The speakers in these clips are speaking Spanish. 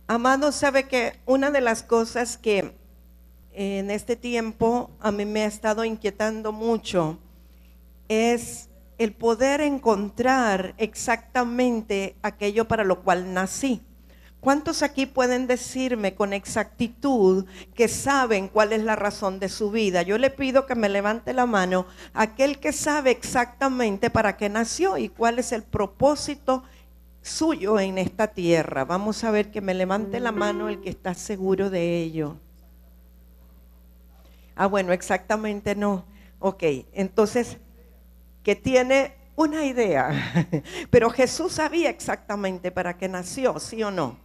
Amado, sabe que una de las cosas que en este tiempo a mí me ha estado inquietando mucho es el poder encontrar exactamente aquello para lo cual nací. ¿Cuántos aquí pueden decirme con exactitud que saben cuál es la razón de su vida? Yo le pido que me levante la mano aquel que sabe exactamente para qué nació y cuál es el propósito suyo en esta tierra. Vamos a ver, que me levante la mano el que está seguro de ello. Ah, bueno, exactamente no. Ok, entonces, que tiene una idea. Pero Jesús sabía exactamente para qué nació, ¿sí o no?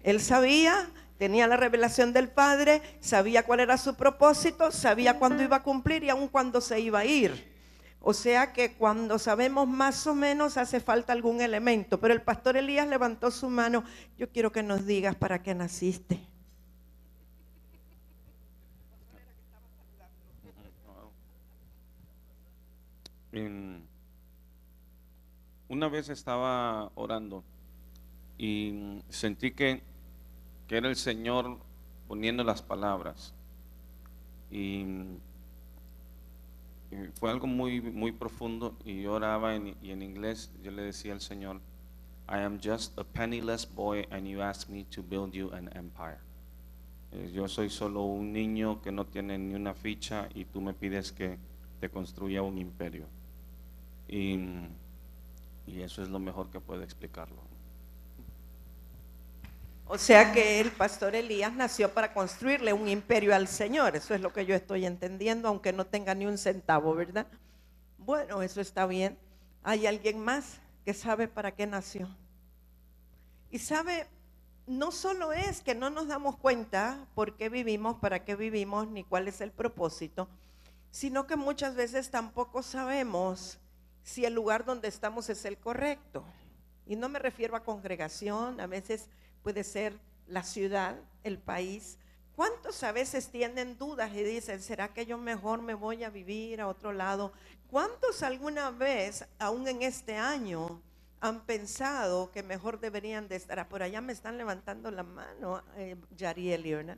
Él sabía, tenía la revelación del Padre, sabía cuál era su propósito, sabía cuándo iba a cumplir y aún cuándo se iba a ir. O sea que cuando sabemos más o menos hace falta algún elemento. Pero el pastor Elías levantó su mano. Yo quiero que nos digas para qué naciste. En- una vez estaba orando y sentí que era el Señor poniendo las palabras y, y fue algo muy profundo y yo oraba y en inglés yo le decía al Señor, I am just a penniless boy and you asked me to build you an empire. Yo soy solo un niño que no tiene ni una ficha y tú me pides que te construya un imperio. Y, y eso es lo mejor que puedo explicarlo. O sea que el pastor Elías nació para construirle un imperio al Señor. Eso es lo que yo estoy entendiendo, aunque no tenga ni un centavo, ¿verdad? Bueno, eso está bien. ¿Hay alguien más que sabe para qué nació? Y sabe, no solo es que no nos damos cuenta por qué vivimos, para qué vivimos, ni cuál es el propósito, sino que muchas veces tampoco sabemos si el lugar donde estamos es el correcto. Y no me refiero a congregación, a veces puede ser la ciudad, el país. ¿Cuántos a veces tienen dudas y dicen, ¿será que yo mejor me voy a vivir a otro lado? ¿Cuántos alguna vez, aún en este año, han pensado que mejor deberían de estar? Por allá me están levantando la mano, Yariel, ¿verdad?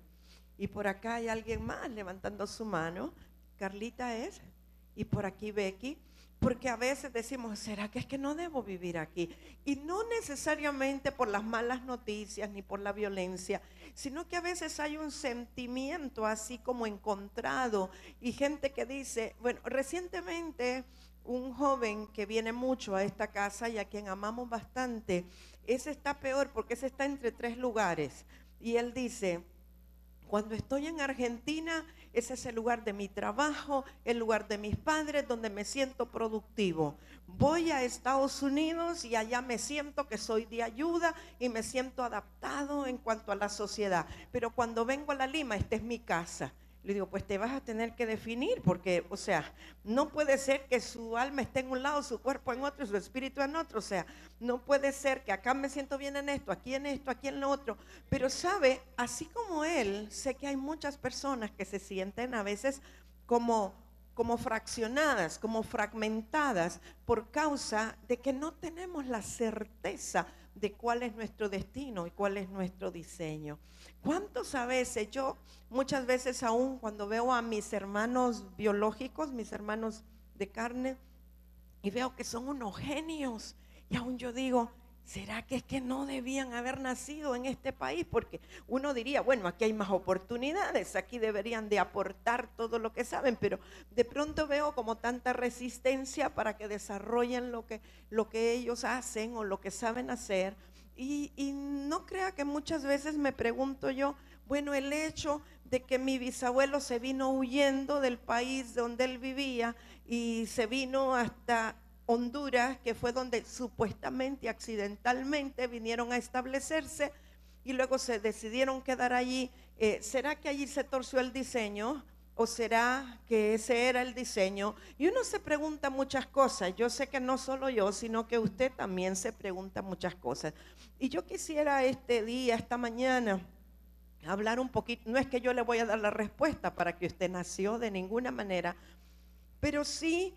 Y por acá hay alguien más levantando su mano. Carlita es, y por aquí Becky, porque a veces decimos, ¿será que es que no debo vivir aquí? Y no necesariamente por las malas noticias ni por la violencia, sino que a veces hay un sentimiento así como encontrado y gente que dice, bueno, recientemente un joven que viene mucho a esta casa y a quien amamos bastante, ese está peor porque ese está entre tres lugares. Y él dice, cuando estoy en Argentina, ese es el lugar de mi trabajo, el lugar de mis padres, donde me siento productivo. Voy a Estados Unidos y allá me siento que soy de ayuda y me siento adaptado en cuanto a la sociedad. Pero cuando vengo a la Lima, esta es mi casa. Le digo, pues te vas a tener que definir, porque, o sea, no puede ser que su alma esté en un lado, su cuerpo en otro y su espíritu en otro. O sea, no puede ser que acá me siento bien en esto, aquí en lo otro. Pero sabe, así como él, sé que hay muchas personas que se sienten a veces como, como fraccionadas, como fragmentadas, por causa de que no tenemos la certeza de cuál es nuestro destino y cuál es nuestro diseño. ¿Cuántos a veces yo, muchas veces aún cuando veo a mis hermanos biológicos, mis hermanos de carne, y veo que son unos genios, y aún yo digo, ¿será que es que no debían haber nacido en este país? Porque uno diría, bueno, aquí hay más oportunidades, aquí deberían de aportar todo lo que saben, pero de pronto veo como tanta resistencia para que desarrollen lo que ellos hacen o lo que saben hacer. Y no crea que muchas veces me pregunto yo, bueno, el hecho de que mi bisabuelo se vino huyendo del país donde él vivía y se vino hasta Honduras, que fue donde supuestamente, accidentalmente vinieron a establecerse y luego se decidieron quedar allí. ¿Será que allí se torció el diseño? ¿O será que ese era el diseño? Y uno se pregunta muchas cosas. Yo sé que no solo yo, sino que usted también se pregunta muchas cosas. Y yo quisiera este día, esta mañana, hablar un poquito. No es que yo le voy a dar la respuesta para que usted nació de ninguna manera, pero sí,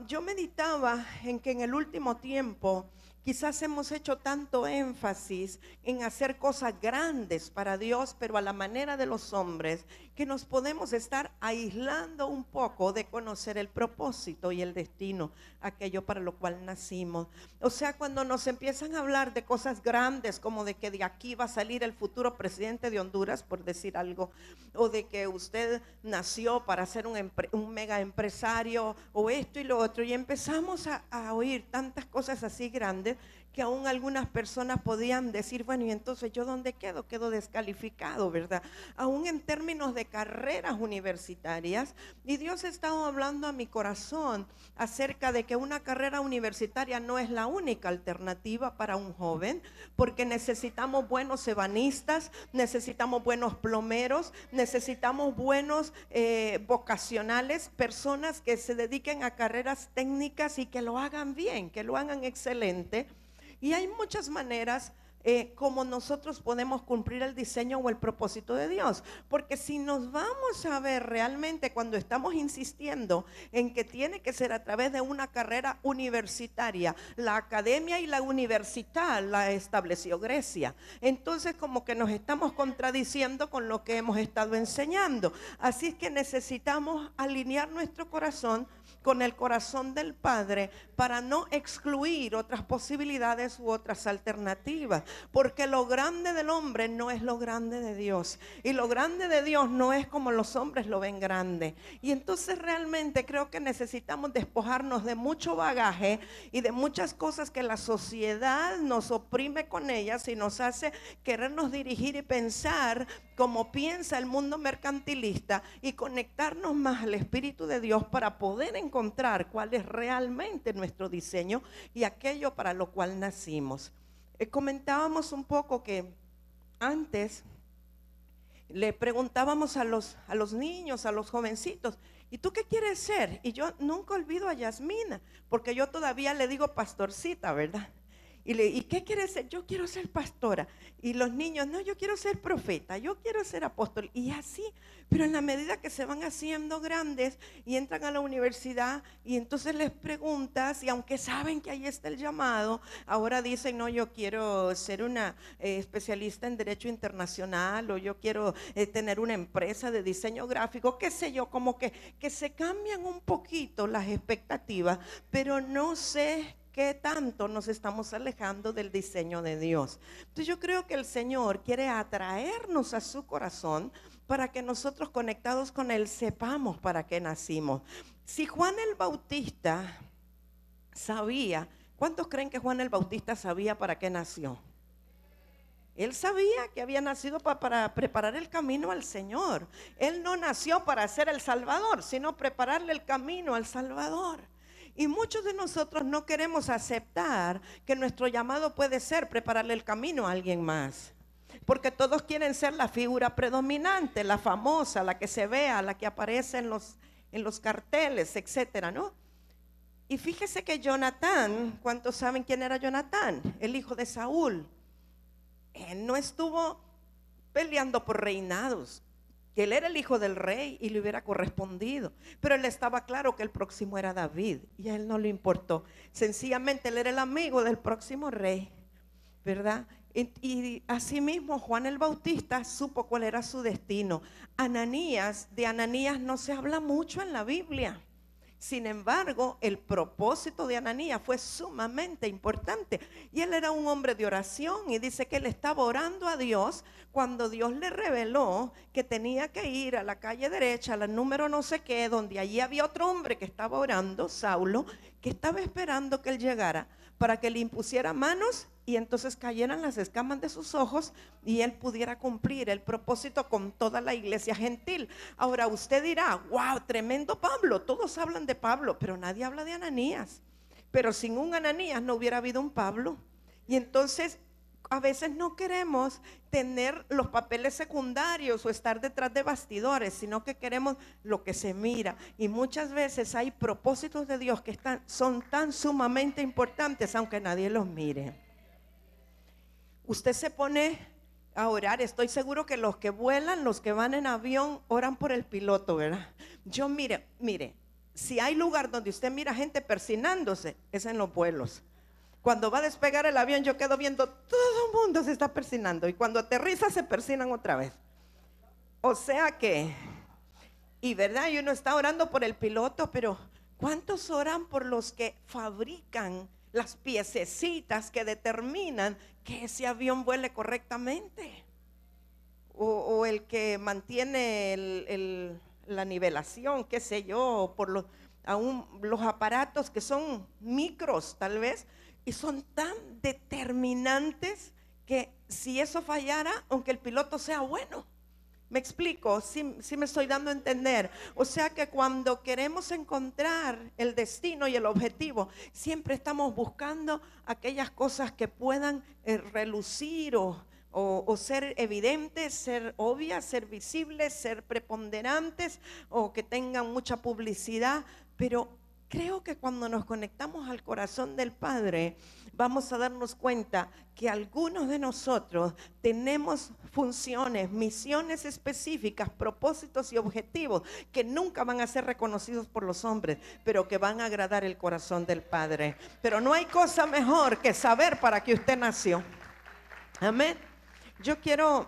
yo meditaba en que en el último tiempo Quizás hemos hecho tanto énfasis en hacer cosas grandes para Dios, pero a la manera de los hombres, que nos podemos estar aislando un poco de conocer el propósito y el destino, aquello para lo cual nacimos. O sea, cuando nos empiezan a hablar de cosas grandes, como de que de aquí va a salir el futuro presidente de Honduras, por decir algo, o de que usted nació para ser un mega empresario, o esto y lo otro, y empezamos a oír tantas cosas así grandes, que aún algunas personas podían decir, bueno, y entonces yo ¿dónde quedo? Quedo descalificado, ¿verdad? Aún en términos de carreras universitarias. Y Dios ha estado hablando a mi corazón acerca de que una carrera universitaria no es la única alternativa para un joven, porque necesitamos buenos ebanistas, necesitamos buenos plomeros, necesitamos buenos vocacionales, personas que se dediquen a carreras técnicas y que lo hagan bien, que lo hagan excelente. Y hay muchas maneras como nosotros podemos cumplir el diseño o el propósito de Dios. Porque si nos vamos a ver realmente cuando estamos insistiendo en que tiene que ser a través de una carrera universitaria, la academia y la universidad la estableció Grecia. Entonces como que nos estamos contradiciendo con lo que hemos estado enseñando. Así es que necesitamos alinear nuestro corazón con el corazón del Padre para no excluir otras posibilidades u otras alternativas, porque lo grande del hombre no es lo grande de Dios, y lo grande de Dios no es como los hombres lo ven grande. Y entonces realmente creo que necesitamos despojarnos de mucho bagaje y de muchas cosas que la sociedad nos oprime con ellas y nos hace querernos dirigir y pensar como piensa el mundo mercantilista, y conectarnos más al Espíritu de Dios para poder encontrar cuál es realmente nuestro diseño y aquello para lo cual nacimos. Comentábamos un poco que antes le preguntábamos a los niños, a los jovencitos, ¿y tú qué quieres ser? Y yo nunca olvido a Yasmina, porque yo todavía le digo pastorcita, ¿verdad? ¿Y qué quieres ser? Yo quiero ser pastora. Y los niños, no, yo quiero ser profeta, yo quiero ser apóstol. Y así, pero en la medida que se van haciendo grandes y entran a la universidad, y entonces les preguntas, y aunque saben que ahí está el llamado, ahora dicen, no, yo quiero ser una especialista en derecho internacional, o yo quiero tener una empresa de diseño gráfico, qué sé yo, como que se cambian un poquito las expectativas, pero no sé qué tanto nos estamos alejando del diseño de Dios. Entonces yo creo que el Señor quiere atraernos a su corazón para que nosotros, conectados con Él, sepamos para qué nacimos. Si Juan el Bautista sabía, ¿cuántos creen que Juan el Bautista sabía para qué nació? Él sabía que había nacido para preparar el camino al Señor. Él no nació para ser el Salvador, sino prepararle el camino al Salvador. Y muchos de nosotros no queremos aceptar que nuestro llamado puede ser prepararle el camino a alguien más, porque todos quieren ser la figura predominante, la famosa, la que se vea, la que aparece en los carteles, etcétera, ¿no? Y fíjese que Jonatán, ¿cuántos saben quién era Jonatán? El hijo de Saúl. Él no estuvo peleando por reinados, que él era el hijo del rey y le hubiera correspondido, pero él estaba claro que el próximo era David, y a él no le importó. Sencillamente él era el amigo del próximo rey, ¿verdad? Y asimismo Juan el Bautista supo cuál era su destino. De Ananías no se habla mucho en la Biblia. Sin embargo, el propósito de Ananías fue sumamente importante, y él era un hombre de oración, y dice que él estaba orando a Dios cuando Dios le reveló que tenía que ir a la calle derecha, a la número no sé qué, donde allí había otro hombre que estaba orando, Saulo, que estaba esperando que él llegara para que le impusiera manos y entonces cayeran las escamas de sus ojos y él pudiera cumplir el propósito con toda la iglesia gentil. Ahora usted dirá, wow, tremendo Pablo, todos hablan de Pablo, pero nadie habla de Ananías. Pero sin un Ananías no hubiera habido un Pablo. Y entonces a veces no queremos tener los papeles secundarios o estar detrás de bastidores, sino que queremos lo que se mira. Y muchas veces hay propósitos de Dios que son tan sumamente importantes, aunque nadie los mire. Usted se pone a orar, estoy seguro que los que vuelan, los que van en avión, oran por el piloto, ¿verdad? Yo mire, si hay lugar donde usted mira gente persinándose, es en los vuelos. Cuando va a despegar el avión, yo quedo viendo, todo el mundo se está persinando. Y cuando aterriza, se persinan otra vez. O sea que, y verdad, y uno está orando por el piloto, pero ¿cuántos oran por los que fabrican las piececitas que determinan que ese avión vuele correctamente? O el que mantiene la nivelación, qué sé yo, por aún los aparatos que son micros tal vez, y son tan determinantes que si eso fallara, aunque el piloto sea bueno. ¿Me explico? Sí me estoy dando a entender. O sea que cuando queremos encontrar el destino y el objetivo, siempre estamos buscando aquellas cosas que puedan relucir o ser evidentes, ser obvias, ser visibles, ser preponderantes o que tengan mucha publicidad. Pero creo que cuando nos conectamos al corazón del Padre, vamos a darnos cuenta que algunos de nosotros tenemos funciones, misiones específicas, propósitos y objetivos que nunca van a ser reconocidos por los hombres, pero que van a agradar el corazón del Padre. Pero no hay cosa mejor que saber para qué usted nació. Amén. Yo quiero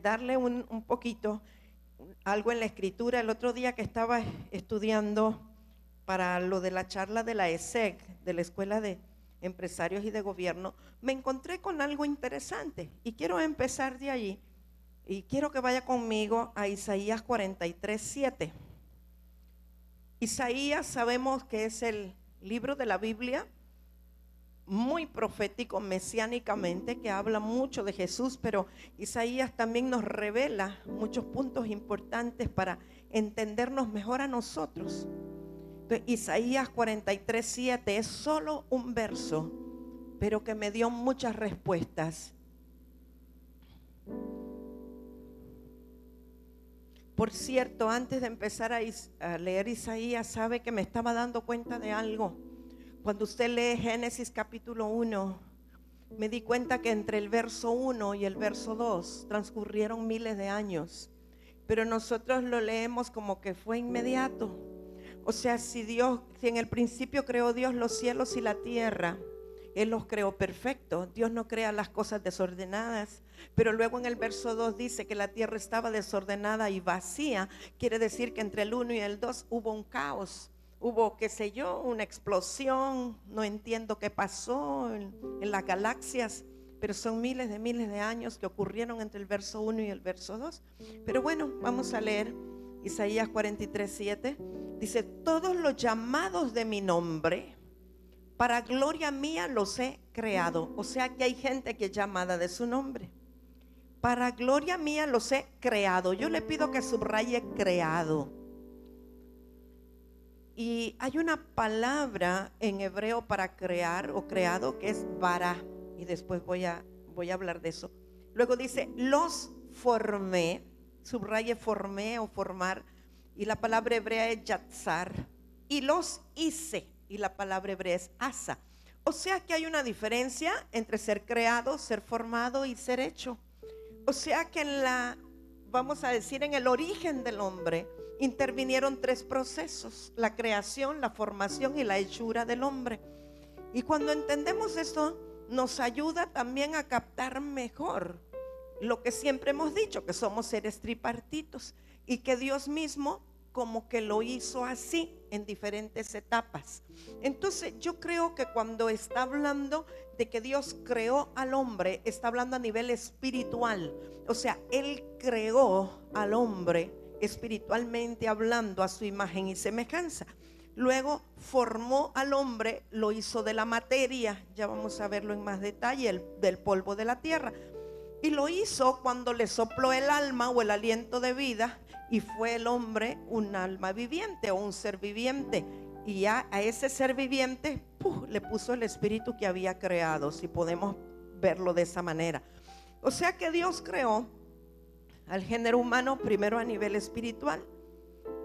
darle un poquito algo en la escritura. El otro día que estaba estudiando para lo de la charla de la ESEC, de la Escuela de Empresarios y de Gobierno, me encontré con algo interesante y quiero empezar de allí y quiero que vaya conmigo a Isaías 43:7. Isaías sabemos que es el libro de la Biblia muy profético mesiánicamente, que habla mucho de Jesús, pero Isaías también nos revela muchos puntos importantes para entendernos mejor a nosotros. Entonces, Isaías 43:7 es solo un verso, pero que me dio muchas respuestas. Por cierto, antes de empezar a leer Isaías, sabe que me estaba dando cuenta de algo. Cuando usted lee Génesis capítulo 1, me di cuenta que entre el verso 1 y el verso 2 transcurrieron miles de años, pero nosotros lo leemos como que fue inmediato. O sea, si en el principio creó Dios los cielos y la tierra, Él los creó perfectos. Dios no crea las cosas desordenadas. Pero luego en el verso 2 dice que la tierra estaba desordenada y vacía. Quiere decir que entre el 1 y el 2 hubo un caos. Hubo, qué sé yo, una explosión. No entiendo qué pasó en las galaxias, pero son miles de años que ocurrieron entre el verso 1 y el verso 2. Pero bueno, vamos a leer Isaías 43:7. Dice: todos los llamados de mi nombre, para gloria mía los he creado. O sea que hay gente que es llamada de su nombre. Para gloria mía los he creado. Yo le pido que subraye creado. Y hay una palabra en hebreo para crear o creado que es bara. Y después voy a hablar de eso. Luego dice: los formé. Subraye formé o formar. Y la palabra hebrea es yatzar. Y los hice. Y la palabra hebrea es asa. O sea que hay una diferencia entre ser creado, ser formado y ser hecho. O sea que vamos a decir, en el origen del hombre intervinieron tres procesos: la creación, la formación y la hechura del hombre. Y cuando entendemos esto, nos ayuda también a captar mejor lo que siempre hemos dicho, que somos seres tripartitos y que Dios mismo como que lo hizo así en diferentes etapas. Entonces yo creo que cuando está hablando de que Dios creó al hombre, está hablando a nivel espiritual. O sea, Él creó al hombre espiritualmente hablando a su imagen y semejanza. Luego formó al hombre, lo hizo de la materia, ya vamos a verlo en más detalle, del polvo de la tierra. Y lo hizo cuando le sopló el alma o el aliento de vida, y fue el hombre un alma viviente o un ser viviente. Y ya a ese ser viviente le puso el espíritu que había creado, si podemos verlo de esa manera. O sea que Dios creó al género humano primero a nivel espiritual.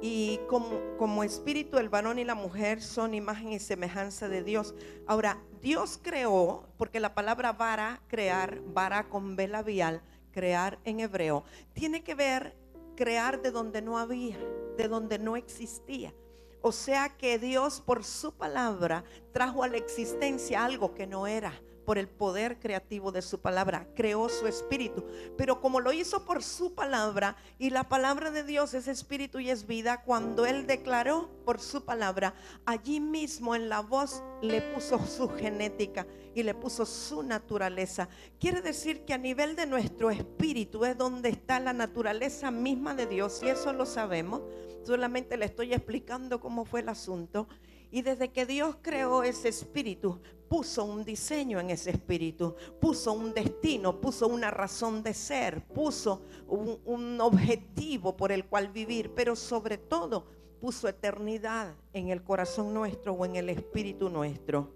Y como espíritu, el varón y la mujer son imagen y semejanza de Dios. Ahora, Dios creó, porque la palabra vara, crear, vara con B labial, crear en hebreo, tiene que ver crear de donde no había, de donde no existía. O sea que Dios por su palabra trajo a la existencia algo que no era. Por el poder creativo de su palabra, creó su espíritu. Pero como lo hizo por su palabra, y la palabra de Dios es espíritu y es vida, cuando Él declaró por su palabra, allí mismo en la voz le puso su genética y le puso su naturaleza. Quiere decir que a nivel de nuestro espíritu es donde está la naturaleza misma de Dios, y eso lo sabemos. Solamente le estoy explicando cómo fue el asunto. Y desde que Dios creó ese espíritu, puso un diseño en ese espíritu, puso un destino, puso una razón de ser, puso un objetivo por el cual vivir, pero sobre todo puso eternidad en el corazón nuestro o en el espíritu nuestro.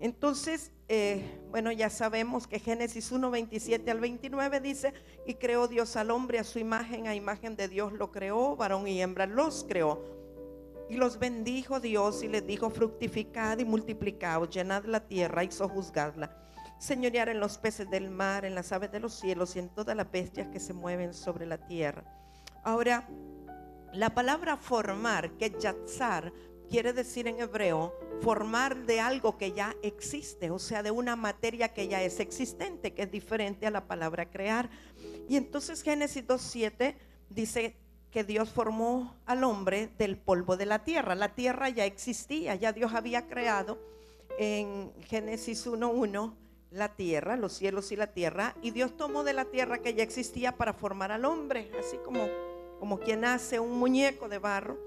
Entonces, bueno, ya sabemos que Génesis 1, 27 al 29 dice: y creó Dios al hombre a su imagen, a imagen de Dios lo creó, varón y hembra los creó. Y los bendijo Dios y les dijo: fructificad y multiplicaos, llenad la tierra y sojuzgadla, señorear en los peces del mar, en las aves de los cielos y en todas las bestias que se mueven sobre la tierra. Ahora, la palabra formar, que yatzar, quiere decir en hebreo formar de algo que ya existe, o sea, de una materia que ya es existente, que es diferente a la palabra crear. Y entonces Génesis 2:7 dice que Dios formó al hombre del polvo de la tierra. La tierra ya existía, ya Dios había creado en Génesis 1:1 la tierra, los cielos y la tierra, y Dios tomó de la tierra que ya existía para formar al hombre, así como quien hace un muñeco de barro.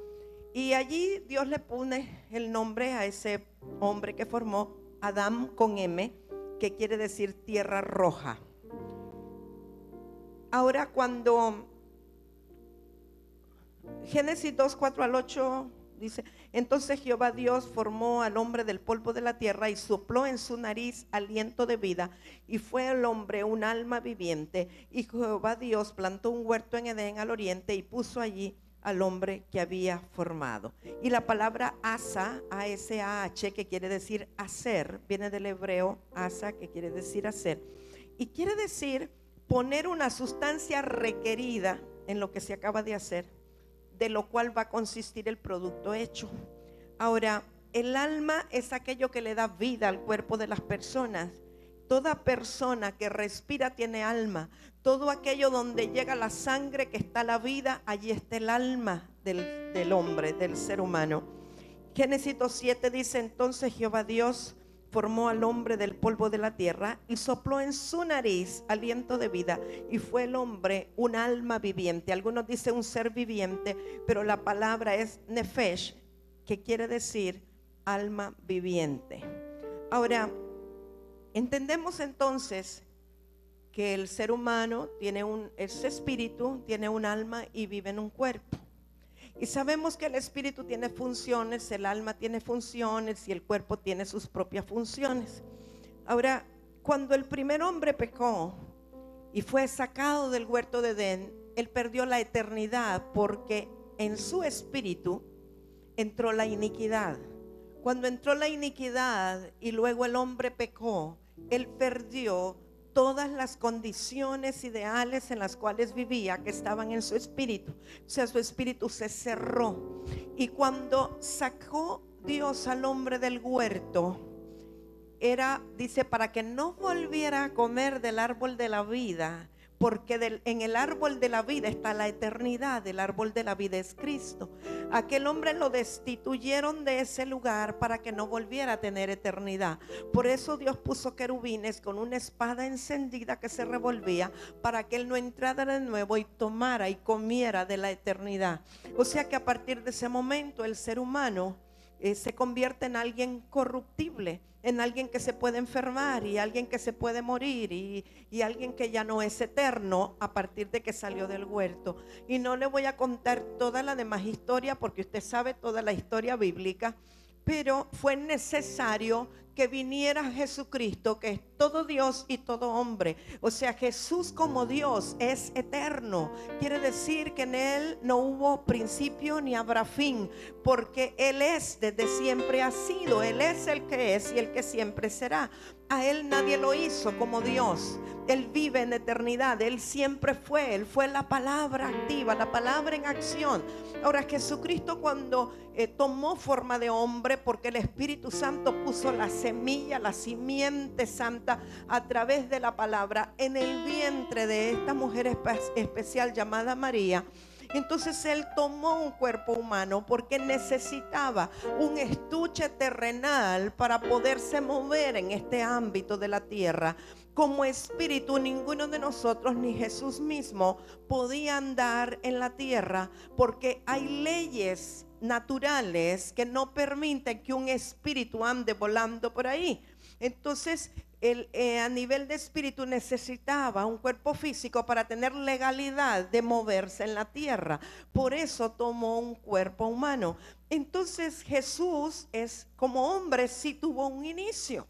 Y allí Dios le pone el nombre a ese hombre que formó, Adán con M, que quiere decir tierra roja. Ahora, cuando Génesis 2, 4 al 8 dice: entonces Jehová Dios formó al hombre del polvo de la tierra y sopló en su nariz aliento de vida, y fue el hombre un alma viviente. Y Jehová Dios plantó un huerto en Edén al oriente y puso allí al hombre que había formado. Y la palabra asa, A-S-A-H, que quiere decir hacer, viene del hebreo asa, que quiere decir hacer, y quiere decir poner una sustancia requerida en lo que se acaba de hacer, de lo cual va a consistir el producto hecho. Ahora, el alma es aquello que le da vida al cuerpo de las personas. Toda persona que respira tiene alma. Todo aquello donde llega la sangre, que está la vida, allí está el alma del hombre, del ser humano. Génesis 2:7 dice: entonces Jehová Dios formó al hombre del polvo de la tierra y sopló en su nariz aliento de vida, y fue el hombre un alma viviente. Algunos dicen un ser viviente, pero la palabra es nefesh, que quiere decir alma viviente. Ahora, entendemos entonces que el ser humano tiene ese espíritu, tiene un alma y vive en un cuerpo. Y sabemos que el espíritu tiene funciones, el alma tiene funciones y el cuerpo tiene sus propias funciones. Ahora, cuando el primer hombre pecó y fue sacado del huerto de Edén, él perdió la eternidad porque en su espíritu entró la iniquidad. Cuando entró la iniquidad y luego el hombre pecó, él perdió todas las condiciones ideales en las cuales vivía, que estaban en su espíritu. O sea, su espíritu se cerró. Y cuando sacó Dios al hombre del huerto, dice, para que no volviera a comer del árbol de la vida, porque en el árbol de la vida está la eternidad. El árbol de la vida es Cristo. Aquel hombre lo destituyeron de ese lugar para que no volviera a tener eternidad. Por eso Dios puso querubines con una espada encendida que se revolvía, para que él no entrara de nuevo y tomara y comiera de la eternidad. O sea que a partir de ese momento el ser humano se convierte en alguien corruptible, en alguien que se puede enfermar y alguien que se puede morir y alguien que ya no es eterno a partir de que salió del huerto. Y no le voy a contar toda la demás historia porque usted sabe toda la historia bíblica, pero fue necesario que viniera Jesucristo, que es todo Dios y todo hombre. O sea, Jesús como Dios es eterno. Quiere decir que en Él no hubo principio ni habrá fin, porque Él es, desde siempre ha sido. Él es el que es y el que siempre será. A Él nadie lo hizo como Dios. Él vive en eternidad, Él siempre fue, Él fue la palabra activa, la palabra en acción. Ahora Jesucristo cuando tomó forma de hombre, porque el Espíritu Santo puso la semilla, la simiente santa a través de la palabra en el vientre de esta mujer especial llamada María. Entonces Él tomó un cuerpo humano porque necesitaba un estuche terrenal para poderse mover en este ámbito de la tierra. Como espíritu, ninguno de nosotros, ni Jesús mismo, podía andar en la tierra porque hay leyes naturales que no permiten que un espíritu ande volando por ahí. Entonces él, a nivel de espíritu, necesitaba un cuerpo físico para tener legalidad de moverse en la tierra. Por eso tomó un cuerpo humano. Entonces Jesús como hombre sí tuvo un inicio.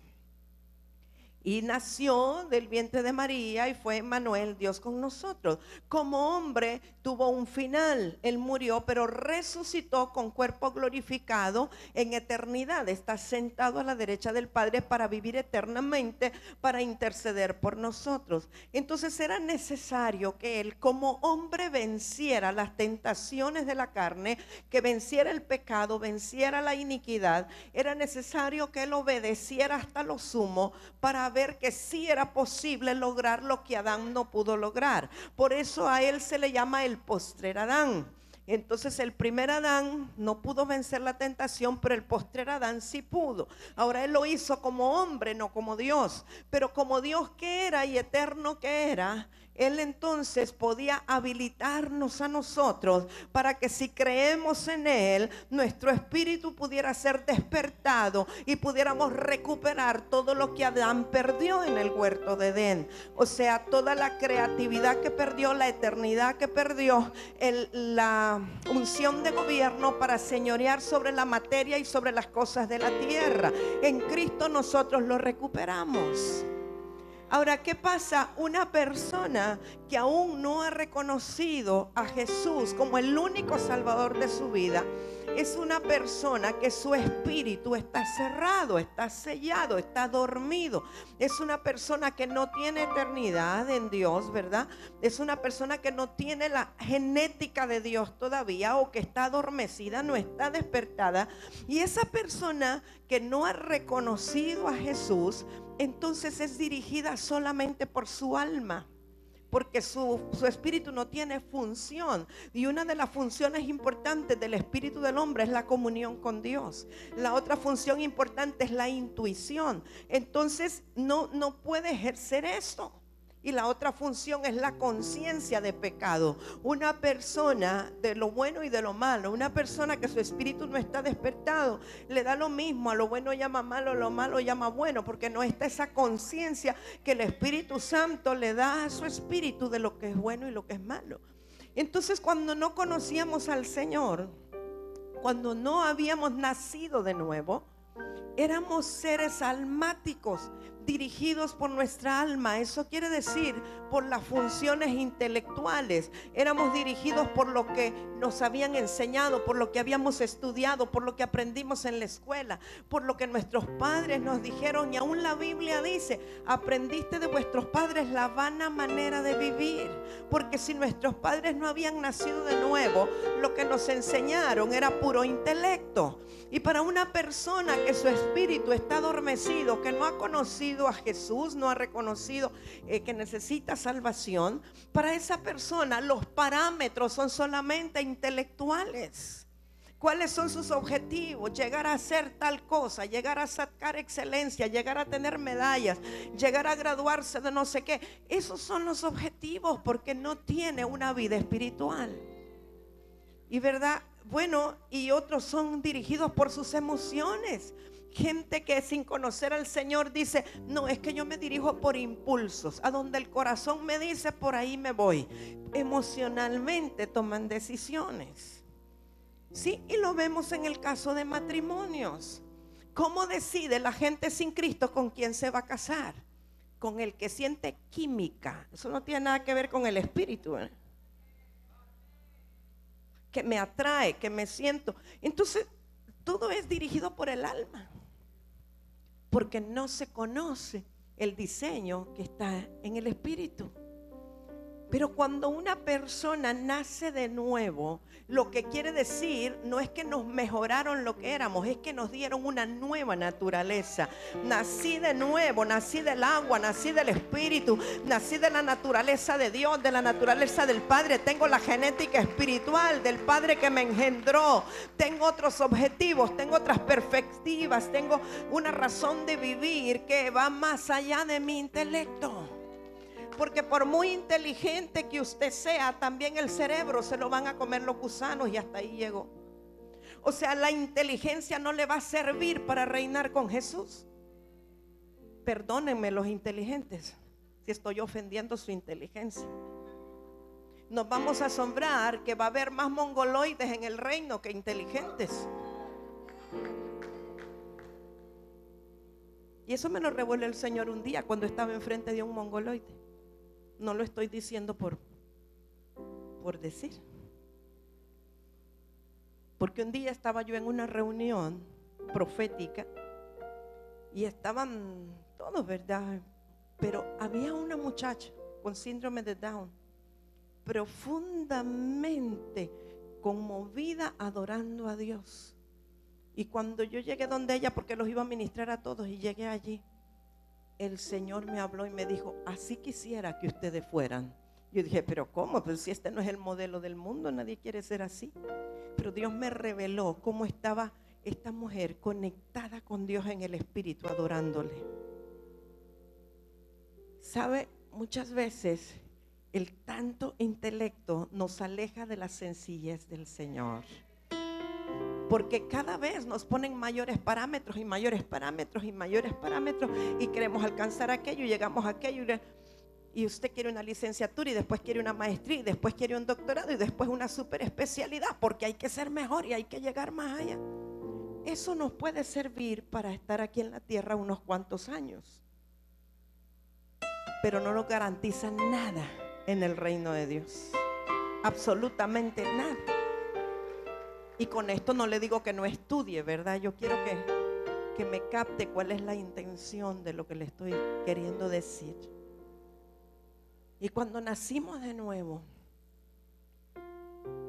Y nació del vientre de María y fue Emmanuel, Dios con nosotros. Como hombre tuvo un final. Él murió, pero resucitó con cuerpo glorificado en eternidad. Está sentado a la derecha del Padre para vivir eternamente, para interceder por nosotros. Entonces era necesario que Él como hombre venciera las tentaciones de la carne, que venciera el pecado, venciera la iniquidad. Era necesario que Él obedeciera hasta lo sumo para ver que sí era posible lograr lo que Adán no pudo lograr. Por eso a Él se le llama el postrer Adán. Entonces el primer Adán no pudo vencer la tentación, pero el postrer Adán sí pudo. Ahora Él lo hizo como hombre, no como Dios. Pero como Dios que era y eterno que era, Él entonces podía habilitarnos a nosotros para que si creemos en Él, nuestro espíritu pudiera ser despertado y pudiéramos recuperar todo lo que Adán perdió en el huerto de Edén. O sea, toda la creatividad que perdió, la eternidad que perdió, la unción de gobierno para señorear sobre la materia y sobre las cosas de la tierra. En Cristo nosotros lo recuperamos. Ahora, ¿qué pasa? Una persona que aún no ha reconocido a Jesús como el único salvador de su vida, es una persona que su espíritu está cerrado, está sellado, está dormido. Es una persona que no tiene eternidad en Dios, ¿verdad? Es una persona que no tiene la genética de Dios todavía, o que está adormecida, no está despertada. Y esa persona que no ha reconocido a Jesús, entonces es dirigida solamente por su alma, porque su espíritu no tiene función. Y una de las funciones importantes del espíritu del hombre es la comunión con Dios. La otra función importante es la intuición. Entonces no puede ejercer eso. Y la otra función es la conciencia de pecado. Una persona de lo bueno y de lo malo, una persona que su espíritu no está despertado, le da lo mismo, a lo bueno llama malo, a lo malo llama bueno, porque no está esa conciencia que el Espíritu Santo le da a su espíritu de lo que es bueno y lo que es malo. Entonces, cuando no conocíamos al Señor, cuando no habíamos nacido de nuevo, éramos seres almáticos, dirigidos por nuestra alma. Eso quiere decir por las funciones intelectuales. Éramos dirigidos por lo que nos habían enseñado, por lo que habíamos estudiado, por lo que aprendimos en la escuela, por lo que nuestros padres nos dijeron. Y aún la Biblia dice: aprendiste de vuestros padres la vana manera de vivir. Porque si nuestros padres no habían nacido de nuevo, lo que nos enseñaron era puro intelecto. Y para una persona que su espíritu está adormecido, que no ha conocido a Jesús, no ha reconocido que necesita salvación, para esa persona los parámetros son solamente intelectuales. ¿Cuáles son sus objetivos? Llegar a hacer tal cosa, llegar a sacar excelencia, llegar a tener medallas, llegar a graduarse de no sé qué. Esos son los objetivos, porque no tiene una vida espiritual. Y verdad, bueno, y otros son dirigidos por sus emociones. Gente que sin conocer al Señor dice: no, es que yo me dirijo por impulsos, a donde el corazón me dice, por ahí me voy. Emocionalmente toman decisiones. Sí, y lo vemos en el caso de matrimonios. ¿Cómo decide la gente sin Cristo con quién se va a casar? Con el que siente química. Eso no tiene nada que ver con el espíritu, ¿eh? Que me atrae, que me siento. Entonces, todo es dirigido por el alma, porque no se conoce el diseño que está en el espíritu. Pero cuando una persona nace de nuevo, lo que quiere decir no es que nos mejoraron lo que éramos, es que nos dieron una nueva naturaleza. Nací de nuevo, nací del agua, nací del espíritu, nací de la naturaleza de Dios, de la naturaleza del Padre. Tengo la genética espiritual del Padre que me engendró. Tengo otros objetivos, tengo otras perspectivas, tengo una razón de vivir que va más allá de mi intelecto. Porque por muy inteligente que usted sea, también el cerebro se lo van a comer los gusanos y hasta ahí llegó. O sea, la inteligencia no le va a servir para reinar con Jesús. Perdónenme los inteligentes si estoy ofendiendo su inteligencia. Nos vamos a asombrar que va a haber más mongoloides en el reino que inteligentes. Y eso me lo reveló el Señor un día cuando estaba enfrente de un mongoloide. No lo estoy diciendo por decir. Porque un día estaba yo en una reunión profética y estaban todos, ¿verdad? Pero había una muchacha con síndrome de Down, profundamente conmovida, adorando a Dios. Y cuando yo llegué donde ella, porque los iba a ministrar a todos, y llegué allí, el Señor me habló y me dijo: así quisiera que ustedes fueran. Yo dije: pero ¿cómo? Pues si este no es el modelo del mundo, nadie quiere ser así. Pero Dios me reveló cómo estaba esta mujer conectada con Dios en el espíritu, adorándole. ¿Sabe? Muchas veces el tanto intelecto nos aleja de la sencillez del Señor. Porque cada vez nos ponen mayores parámetros y mayores parámetros y mayores parámetros, y queremos alcanzar aquello y llegamos a aquello. Y usted quiere una licenciatura y después quiere una maestría y después quiere un doctorado y después una super especialidad, porque hay que ser mejor y hay que llegar más allá. Eso nos puede servir para estar aquí en la tierra unos cuantos años, pero no nos garantiza nada en el reino de Dios. Absolutamente nada. Y con esto no le digo que no estudie, ¿verdad? Yo quiero que me capte cuál es la intención de lo que le estoy queriendo decir. Y cuando nacimos de nuevo,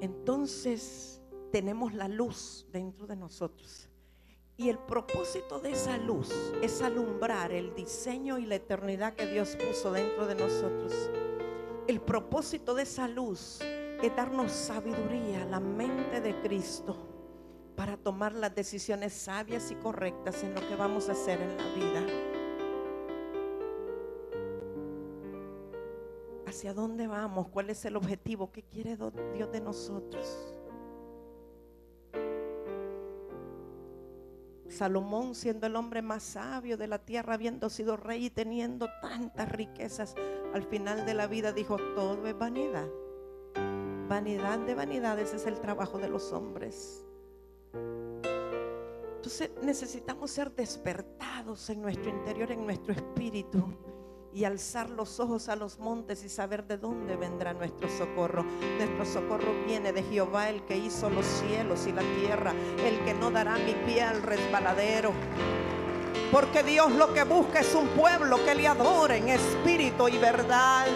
entonces tenemos la luz dentro de nosotros. Y el propósito de esa luz es alumbrar el diseño y la eternidad que Dios puso dentro de nosotros. El propósito de esa luz es darnos sabiduría, la mente de Cristo, para tomar las decisiones sabias y correctas en lo que vamos a hacer en la vida. ¿Hacia dónde vamos? ¿Cuál es el objetivo? ¿Qué quiere Dios de nosotros? Salomón, siendo el hombre más sabio de la tierra, habiendo sido rey y teniendo tantas riquezas, al final de la vida dijo: todo es vanidad. Vanidad de vanidades es el trabajo de los hombres. Entonces necesitamos ser despertados en nuestro interior, en nuestro espíritu, y alzar los ojos a los montes y saber de dónde vendrá nuestro socorro. Nuestro socorro viene de Jehová, el que hizo los cielos y la tierra, el que no dará mi pie al resbaladero. Porque Dios lo que busca es un pueblo que le adore en espíritu y verdad.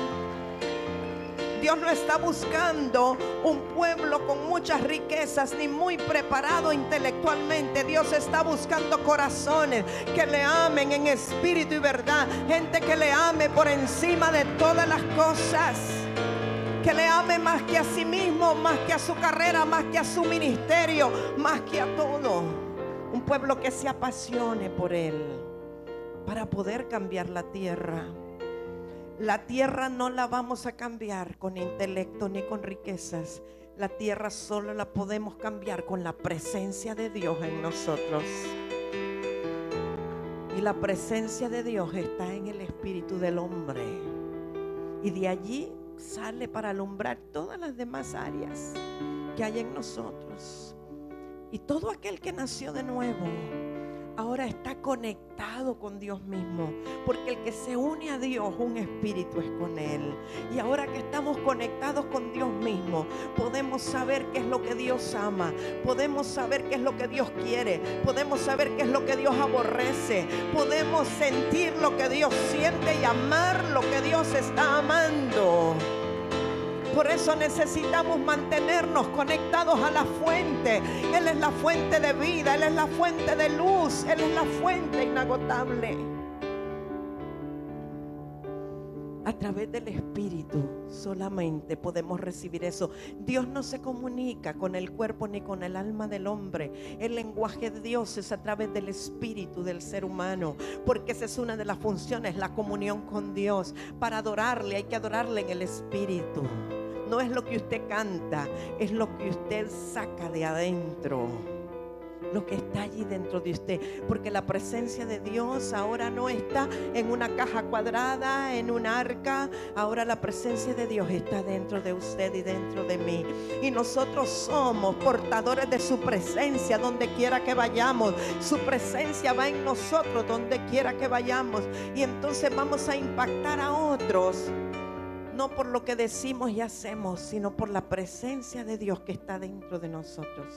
Dios no está buscando un pueblo con muchas riquezas ni muy preparado intelectualmente. Dios está buscando corazones que le amen en espíritu y verdad. Gente que le ame por encima de todas las cosas. Que le ame más que a sí mismo, más que a su carrera, más que a su ministerio, más que a todo. Un pueblo que se apasione por Él para poder cambiar la tierra. La tierra no la vamos a cambiar con intelecto ni con riquezas. La tierra solo la podemos cambiar con la presencia de Dios en nosotros. Y la presencia de Dios está en el espíritu del hombre. Y de allí sale para alumbrar todas las demás áreas que hay en nosotros. Y todo aquel que nació de nuevo ahora está conectado con Dios mismo, porque el que se une a Dios, un espíritu es con Él. Y ahora que estamos conectados con Dios mismo, podemos saber qué es lo que Dios ama, podemos saber qué es lo que Dios quiere, podemos saber qué es lo que Dios aborrece, podemos sentir lo que Dios siente y amar lo que Dios está amando. Por eso necesitamos mantenernos conectados a la fuente. Él es la fuente de vida, Él es la fuente de luz, Él es la fuente inagotable. A través del Espíritu solamente podemos recibir eso. Dios no se comunica con el cuerpo ni con el alma del hombre. El lenguaje de Dios es a través del Espíritu del ser humano, porque esa es una de las funciones, la comunión con Dios. Para adorarle hay que adorarle en el Espíritu. No es lo que usted canta, es lo que usted saca de adentro, lo que está allí dentro de usted. Porque la presencia de Dios ahora no está en una caja cuadrada, en un arca. Ahora la presencia de Dios está dentro de usted y dentro de mí. Y nosotros somos portadores de su presencia donde quiera que vayamos. Su presencia va en nosotros donde quiera que vayamos. Y entonces vamos a impactar a otros. No por lo que decimos y hacemos, sino por la presencia de Dios que está dentro de nosotros.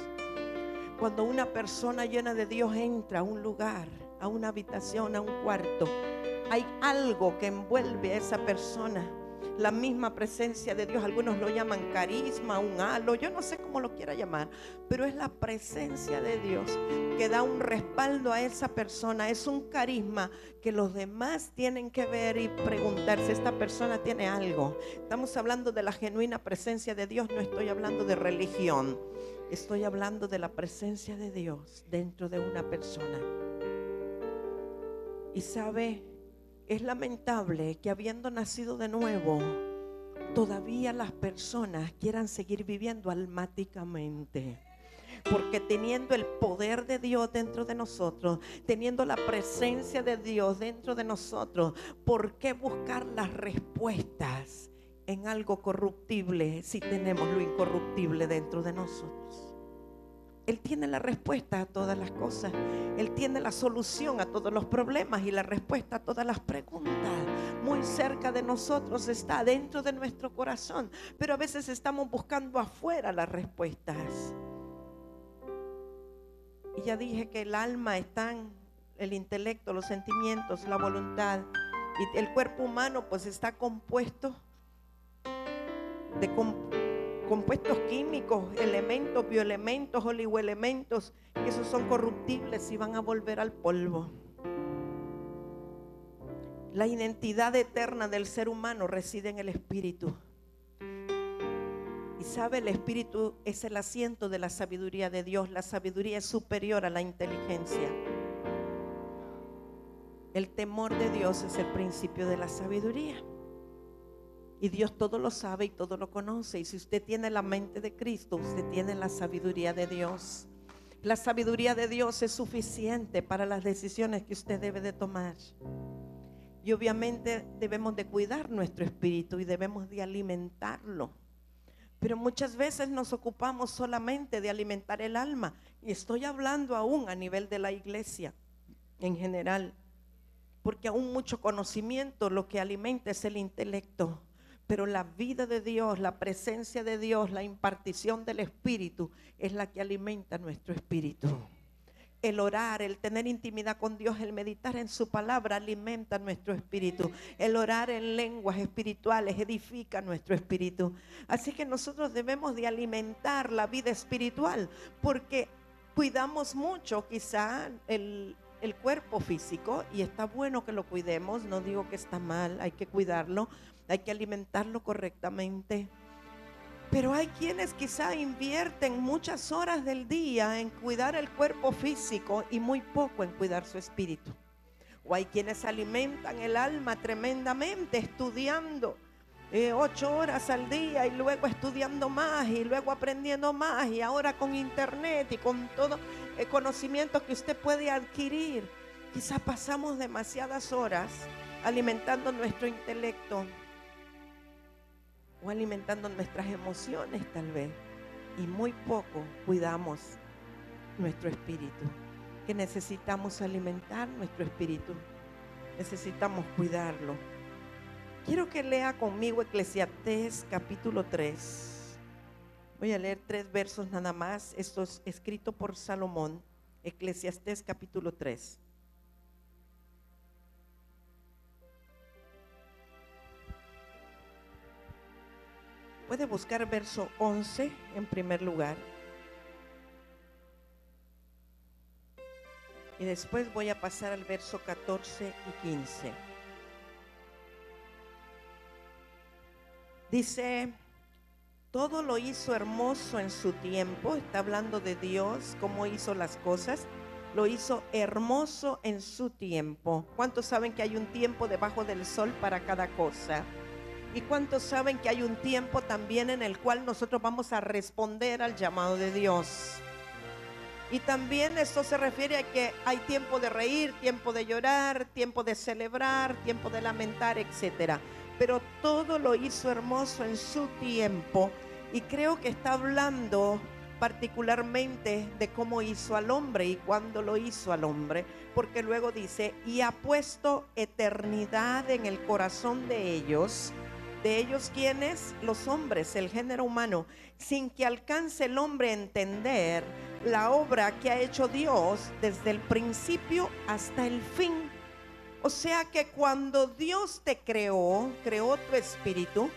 Cuando una persona llena de Dios entra a un lugar, a una habitación, a un cuarto, hay algo que envuelve a esa persona. La misma presencia de Dios, algunos lo llaman carisma, un halo, yo no sé cómo lo quiera llamar, pero es la presencia de Dios que da un respaldo a esa persona. Es un carisma que los demás tienen que ver y preguntarse, esta persona tiene algo. Estamos hablando de la genuina presencia de Dios, no estoy hablando de religión, estoy hablando de la presencia de Dios dentro de una persona. Y sabe, es lamentable que habiendo nacido de nuevo, todavía las personas quieran seguir viviendo almáticamente. Porque teniendo el poder de Dios dentro de nosotros, teniendo la presencia de Dios dentro de nosotros, ¿por qué buscar las respuestas en algo corruptible si tenemos lo incorruptible dentro de nosotros? Él tiene la respuesta a todas las cosas. Él tiene la solución a todos los problemas y la respuesta a todas las preguntas. Muy cerca de nosotros está, dentro de nuestro corazón. Pero a veces estamos buscando afuera las respuestas. Y ya dije que el alma está en el intelecto, los sentimientos, la voluntad. Y el cuerpo humano pues está compuesto de compuestos químicos, elementos, bioelementos, oligoelementos, que esos son corruptibles y van a volver al polvo. La identidad eterna del ser humano reside en el espíritu. Y sabe, el espíritu es el asiento de la sabiduría de Dios. La sabiduría es superior a la inteligencia. El temor de Dios es el principio de la sabiduría. Y Dios todo lo sabe y todo lo conoce. Y si usted tiene la mente de Cristo, usted tiene la sabiduría de Dios. La sabiduría de Dios es suficiente para las decisiones que usted debe de tomar. Y obviamente debemos de cuidar nuestro espíritu y debemos de alimentarlo. Pero muchas veces nos ocupamos solamente de alimentar el alma. Y estoy hablando aún a nivel de la iglesia en general. Porque aún mucho conocimiento lo que alimenta es el intelecto. Pero la vida de Dios, la presencia de Dios, la impartición del Espíritu es la que alimenta nuestro espíritu. El orar, el tener intimidad con Dios, el meditar en su palabra alimenta nuestro espíritu. El orar en lenguas espirituales edifica nuestro espíritu. Así que nosotros debemos de alimentar la vida espiritual, porque cuidamos mucho quizá el cuerpo físico, y está bueno que lo cuidemos, no digo que está mal, hay que cuidarlo, hay que alimentarlo correctamente. Pero hay quienes quizá invierten muchas horas del día en cuidar el cuerpo físico y muy poco en cuidar su espíritu. O hay quienes alimentan el alma tremendamente estudiando 8 horas al día y luego estudiando más y luego aprendiendo más, y ahora con internet y con todo el conocimiento que usted puede adquirir. Quizá pasamos demasiadas horas alimentando nuestro intelecto o alimentando nuestras emociones tal vez, y muy poco cuidamos nuestro espíritu. que necesitamos alimentar nuestro espíritu. Necesitamos cuidarlo. Quiero que lea conmigo Eclesiastés capítulo 3. Voy a leer 3 versos nada más. Esto es escrito por Salomón. Eclesiastés capítulo 3. Puede buscar verso 11 en primer lugar. Y después voy a pasar al verso 14 y 15. Dice, todo lo hizo hermoso en su tiempo. Está hablando de Dios, cómo hizo las cosas. Lo hizo hermoso en su tiempo. ¿Cuántos saben que hay un tiempo debajo del sol para cada cosa? ¿Y cuántos saben que hay un tiempo también en el cual nosotros vamos a responder al llamado de Dios? Y también esto se refiere a que hay tiempo de reír, tiempo de llorar, tiempo de celebrar, tiempo de lamentar, etcétera. Pero todo lo hizo hermoso en su tiempo. Y creo que está hablando particularmente de cómo hizo al hombre y cuándo lo hizo al hombre. Porque luego dice, y ha puesto eternidad en el corazón de ellos. ¿De ellos quiénes? Los hombres, el género humano, sin que alcance el hombre a entender la obra que ha hecho Dios desde el principio hasta el fin. O sea que cuando Dios te creó tu espíritu,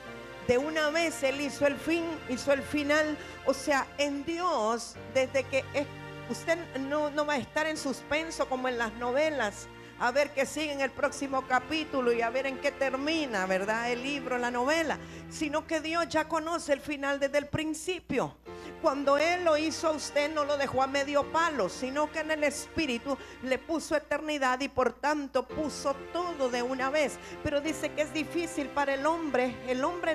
de una vez Él hizo el fin, hizo el final. O sea, en Dios, desde que usted no va a estar en suspenso como en las novelas, a ver qué sigue en el próximo capítulo y a ver en qué termina, ¿verdad? El libro, la novela, sino que Dios ya conoce el final desde el principio. Cuando Él lo hizo a usted, no lo dejó a medio palo, sino que en el espíritu le puso eternidad y por tanto puso todo de una vez. Pero dice que es difícil para el hombre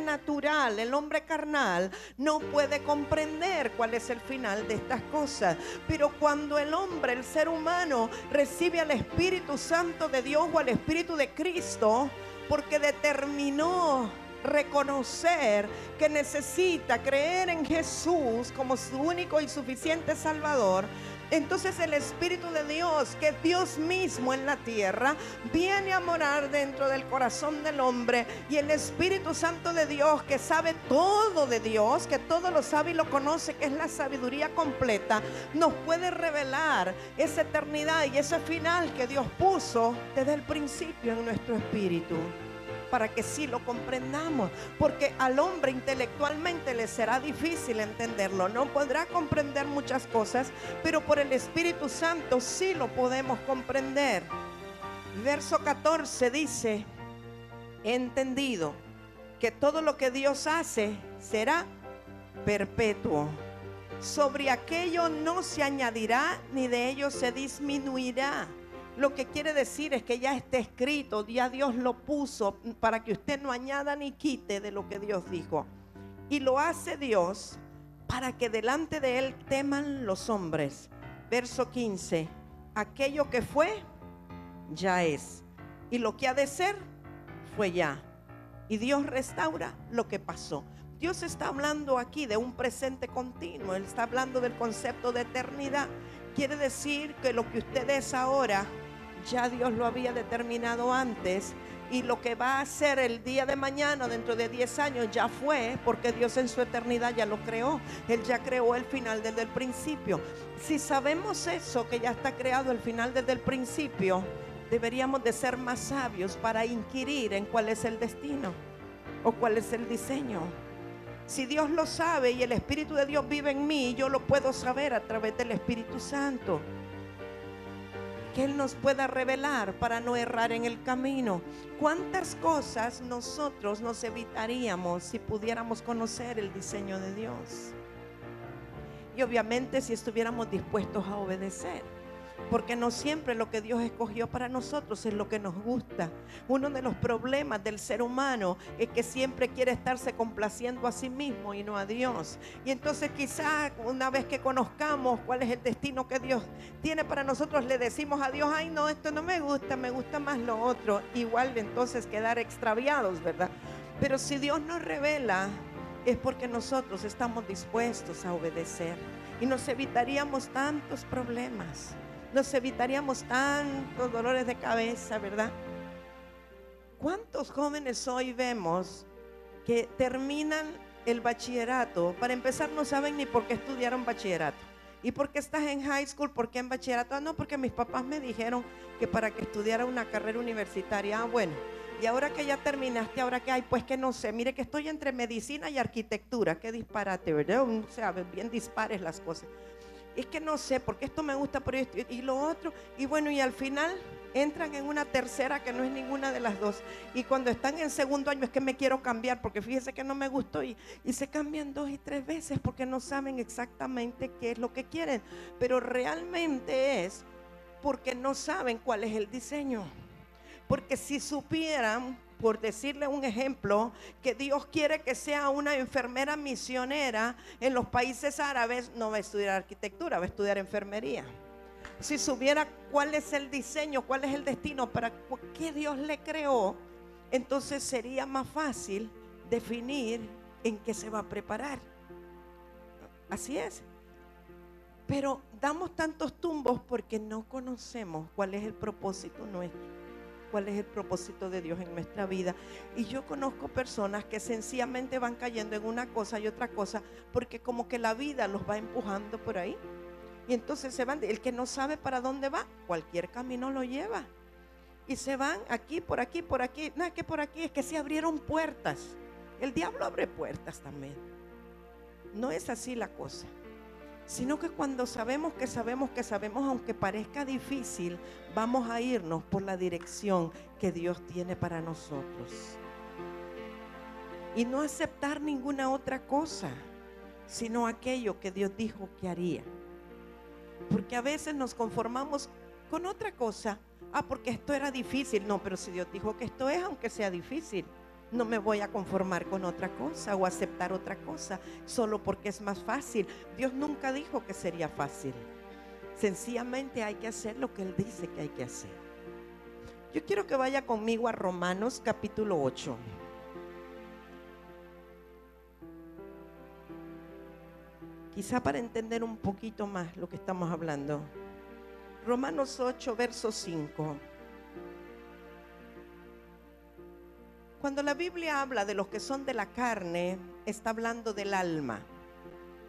natural, el hombre carnal, no puede comprender cuál es el final de estas cosas. Pero cuando el hombre, el ser humano, recibe al Espíritu Santo de Dios o al Espíritu de Cristo, porque determinó reconocer que necesita creer en Jesús como su único y suficiente Salvador, entonces el Espíritu de Dios, que es Dios mismo en la tierra, viene a morar dentro del corazón del hombre. Y el Espíritu Santo de Dios, que sabe todo de Dios, que todo lo sabe y lo conoce, que es la sabiduría completa, nos puede revelar esa eternidad y ese final que Dios puso desde el principio en nuestro espíritu, para que sí lo comprendamos, porque al hombre intelectualmente le será difícil entenderlo, no podrá comprender muchas cosas, pero por el Espíritu Santo sí lo podemos comprender. Verso 14 dice, he entendido que todo lo que Dios hace será perpetuo, sobre aquello no se añadirá ni de ello se disminuirá. Lo que quiere decir es que ya está escrito, ya Dios lo puso para que usted no añada ni quite de lo que Dios dijo. Y lo hace Dios para que delante de Él teman los hombres. Verso 15, aquello que fue, ya es. Y lo que ha de ser, fue ya. Y Dios restaura lo que pasó. Dios está hablando aquí de un presente continuo. Él está hablando del concepto de eternidad. Quiere decir que lo que usted es ahora, ya Dios lo había determinado antes, y lo que va a ser el día de mañana, dentro de 10 años, ya fue, porque Dios en su eternidad ya lo creó. Él ya creó el final desde el principio. Si sabemos eso, que ya está creado el final desde el principio, deberíamos de ser más sabios para inquirir en cuál es el destino o cuál es el diseño. Si Dios lo sabe y el Espíritu de Dios vive en mí, yo lo puedo saber a través del Espíritu Santo, que Él nos pueda revelar para no errar en el camino. ¿Cuántas cosas nosotros nos evitaríamos si pudiéramos conocer el diseño de Dios? Y obviamente si estuviéramos dispuestos a obedecer, porque no siempre lo que Dios escogió para nosotros es lo que nos gusta. Uno de los problemas del ser humano es que siempre quiere estarse complaciendo a sí mismo y no a Dios. Y entonces quizás una vez que conozcamos cuál es el destino que Dios tiene para nosotros, le decimos a Dios, ay no, esto no me gusta más lo otro. Igual entonces quedar extraviados, ¿verdad? Pero si Dios nos revela, es porque nosotros estamos dispuestos a obedecer y nos evitaríamos tantos problemas. nos evitaríamos tantos dolores de cabeza, ¿verdad? ¿Cuántos jóvenes hoy vemos que terminan el bachillerato? Para empezar, no saben ni por qué estudiaron bachillerato. ¿Y por qué estás en high school? ¿Por qué en bachillerato? Ah, no, porque mis papás me dijeron que para que estudiara una carrera universitaria. Ah, bueno. Y ahora que ya terminaste, ¿ahora qué hay? Pues que no sé, mire que estoy entre medicina y arquitectura. Qué disparate, ¿verdad? O sea, bien dispares las cosas. Es que no sé, porque esto me gusta por esto y lo otro. Y bueno, y al final entran en una tercera que no es ninguna de las dos. Y cuando están en segundo año es que me quiero cambiar porque fíjese que no me gustó y se cambian 2 y 3 veces porque no saben exactamente qué es lo que quieren. Pero realmente es porque no saben cuál es el diseño. Porque si supieran, por decirle un ejemplo, que Dios quiere que sea una enfermera misionera en los países árabes, no va a estudiar arquitectura, va a estudiar enfermería. Si supiera cuál es el diseño, cuál es el destino, para qué Dios le creó, entonces sería más fácil definir en qué se va a preparar. Así es. Pero damos tantos tumbos porque no conocemos cuál es el propósito nuestro. ¿Cuál es el propósito de Dios en nuestra vida? Y yo conozco personas que sencillamente van cayendo en una cosa y otra cosa porque como que la vida los va empujando por ahí. Y entonces se van, el que no sabe para dónde va, cualquier camino lo lleva. Y se van aquí, por aquí, por aquí. No es que por aquí, es que se abrieron puertas. El diablo abre puertas también. No es así la cosa. Sino que cuando sabemos que sabemos que sabemos, aunque parezca difícil, vamos a irnos por la dirección que Dios tiene para nosotros. Y no aceptar ninguna otra cosa, sino aquello que Dios dijo que haría. Porque a veces nos conformamos con otra cosa. Ah, porque esto era difícil. No, pero si Dios dijo que esto es, aunque sea difícil, no me voy a conformar con otra cosa o aceptar otra cosa solo porque es más fácil. Dios nunca dijo que sería fácil. Sencillamente hay que hacer lo que Él dice que hay que hacer. Yo quiero que vaya conmigo a Romanos capítulo 8. Quizá para entender un poquito más lo que estamos hablando. Romanos 8, verso 5. Cuando la Biblia habla de los que son de la carne, está hablando del alma.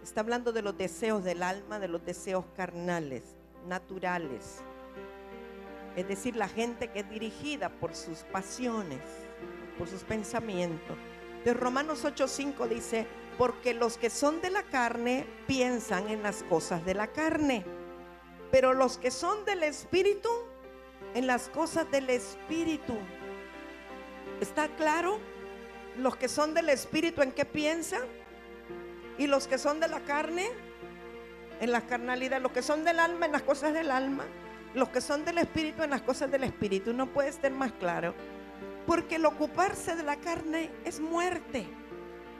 Está hablando de los deseos del alma, de los deseos carnales, naturales. Es decir, la gente que es dirigida por sus pasiones, por sus pensamientos. De Romanos 8:5 dice, porque los que son de la carne piensan en las cosas de la carne, pero los que son del Espíritu, en las cosas del Espíritu. ¿Está claro? Los que son del Espíritu, ¿en qué piensan? Y los que son de la carne, en la carnalidad. Los que son del alma, en las cosas del alma. Los que son del Espíritu, en las cosas del Espíritu. No puede ser más claro. Porque el ocuparse de la carne es muerte,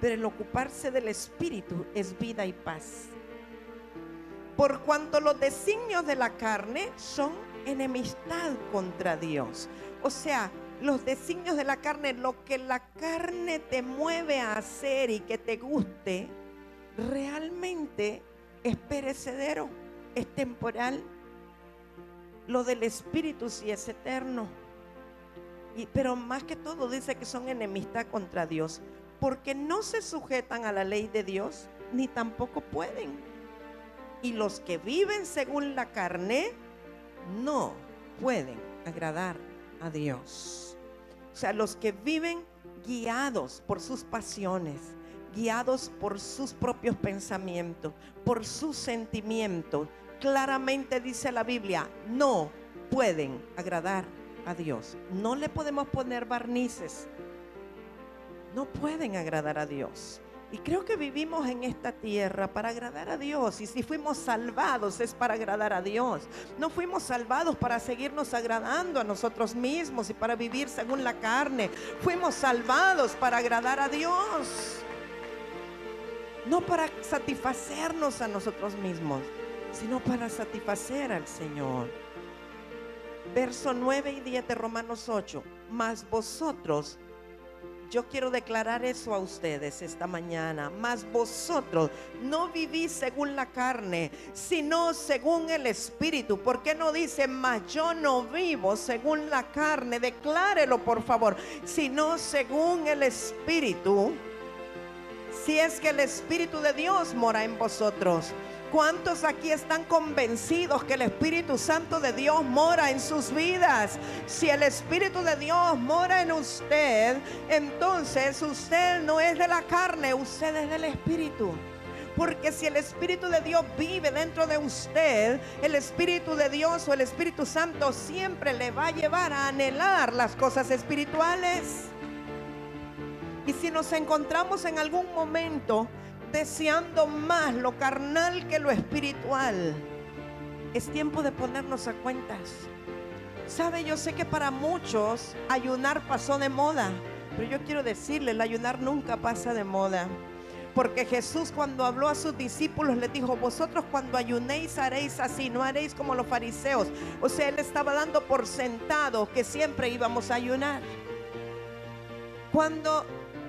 pero el ocuparse del Espíritu es vida y paz. Por cuanto los designios de la carne son enemistad contra Dios. O sea, los designios de la carne, lo que la carne te mueve a hacer y que te guste, realmente es perecedero, es temporal. Lo del Espíritu sí es eterno. Pero más que todo dice que son enemistad contra Dios, porque no se sujetan a la ley de Dios, ni tampoco pueden. Y los que viven según la carne, no pueden agradar a Dios. O sea, los que viven guiados por sus pasiones, guiados por sus propios pensamientos, por sus sentimientos, claramente dice la Biblia, no pueden agradar a Dios. No le podemos poner barnices. No pueden agradar a Dios. Y creo que vivimos en esta tierra para agradar a Dios. Y si fuimos salvados es para agradar a Dios. No fuimos salvados para seguirnos agradando a nosotros mismos y para vivir según la carne. Fuimos salvados para agradar a Dios. No para satisfacernos a nosotros mismos, sino para satisfacer al Señor. Verso 9 y 10 de Romanos 8. Mas vosotros Yo quiero declarar eso a ustedes esta mañana. Mas vosotros no vivís según la carne, sino según el Espíritu. ¿Por qué no dice, mas yo no vivo según la carne? Declárelo, por favor. Sino según el Espíritu. Si es que el Espíritu de Dios mora en vosotros. ¿Cuántos aquí están convencidos que el Espíritu Santo de Dios mora en sus vidas? Si el Espíritu de Dios mora en usted, entonces usted no es de la carne, usted es del Espíritu. Porque si el Espíritu de Dios vive dentro de usted, el Espíritu de Dios o el Espíritu Santo siempre le va a llevar a anhelar las cosas espirituales. Y si nos encontramos en algún momento deseando más lo carnal que lo espiritual, es tiempo de ponernos a cuentas. Sabe, yo sé que para muchos ayunar pasó de moda, pero yo quiero decirle, el ayunar nunca pasa de moda. Porque Jesús, cuando habló a sus discípulos, les dijo, vosotros cuando ayunéis haréis así, no haréis como los fariseos. O sea, él estaba dando por sentado que siempre íbamos a ayunar. Cuando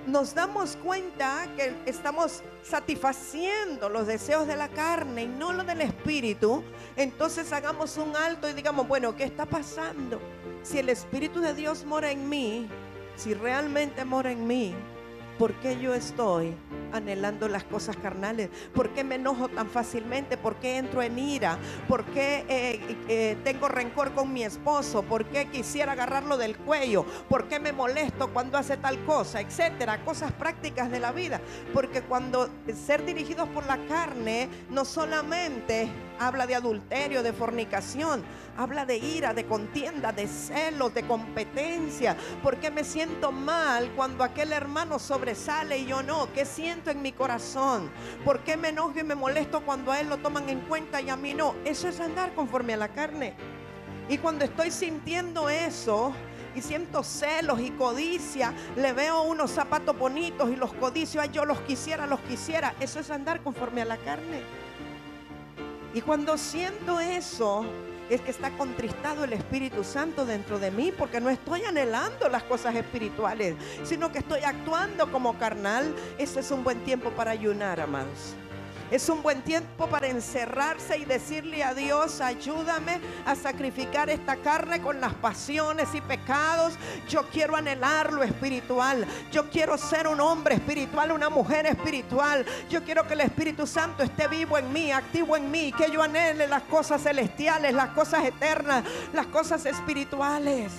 nos damos cuenta que estamos satisfaciendo los deseos de la carne y no los del Espíritu, entonces hagamos un alto y digamos, bueno, ¿qué está pasando? Si el Espíritu de Dios mora en mí, si realmente mora en mí, ¿por qué yo estoy anhelando las cosas carnales? ¿Por qué me enojo tan fácilmente? ¿Por qué entro en ira? ¿Por qué tengo rencor con mi esposo? ¿Por qué quisiera agarrarlo del cuello? ¿Por qué me molesto cuando hace tal cosa? Etcétera, cosas prácticas de la vida. Porque cuando ser dirigidos por la carne no solamente habla de adulterio, de fornicación, habla de ira, de contienda, de celos, de competencia. ¿Por qué me siento mal cuando aquel hermano sobresale y yo no? ¿Qué siento en mi corazón? ¿Por qué me enojo y me molesto cuando a él lo toman en cuenta y a mí no? Eso es andar conforme a la carne. Y cuando estoy sintiendo eso y siento celos y codicia, le veo unos zapatos bonitos y los codicio, ay, yo los quisiera. Eso es andar conforme a la carne. Y cuando siento eso, es que está contristado el Espíritu Santo dentro de mí, porque no estoy anhelando las cosas espirituales, sino que estoy actuando como carnal. Ese es un buen tiempo para ayunar, amados. Es un buen tiempo para encerrarse y decirle a Dios, ayúdame a sacrificar esta carne con las pasiones y pecados. Yo quiero anhelar lo espiritual. Yo quiero ser un hombre espiritual, una mujer espiritual. Yo quiero que el Espíritu Santo esté vivo en mí, activo en mí. Que yo anhele las cosas celestiales, las cosas eternas, las cosas espirituales.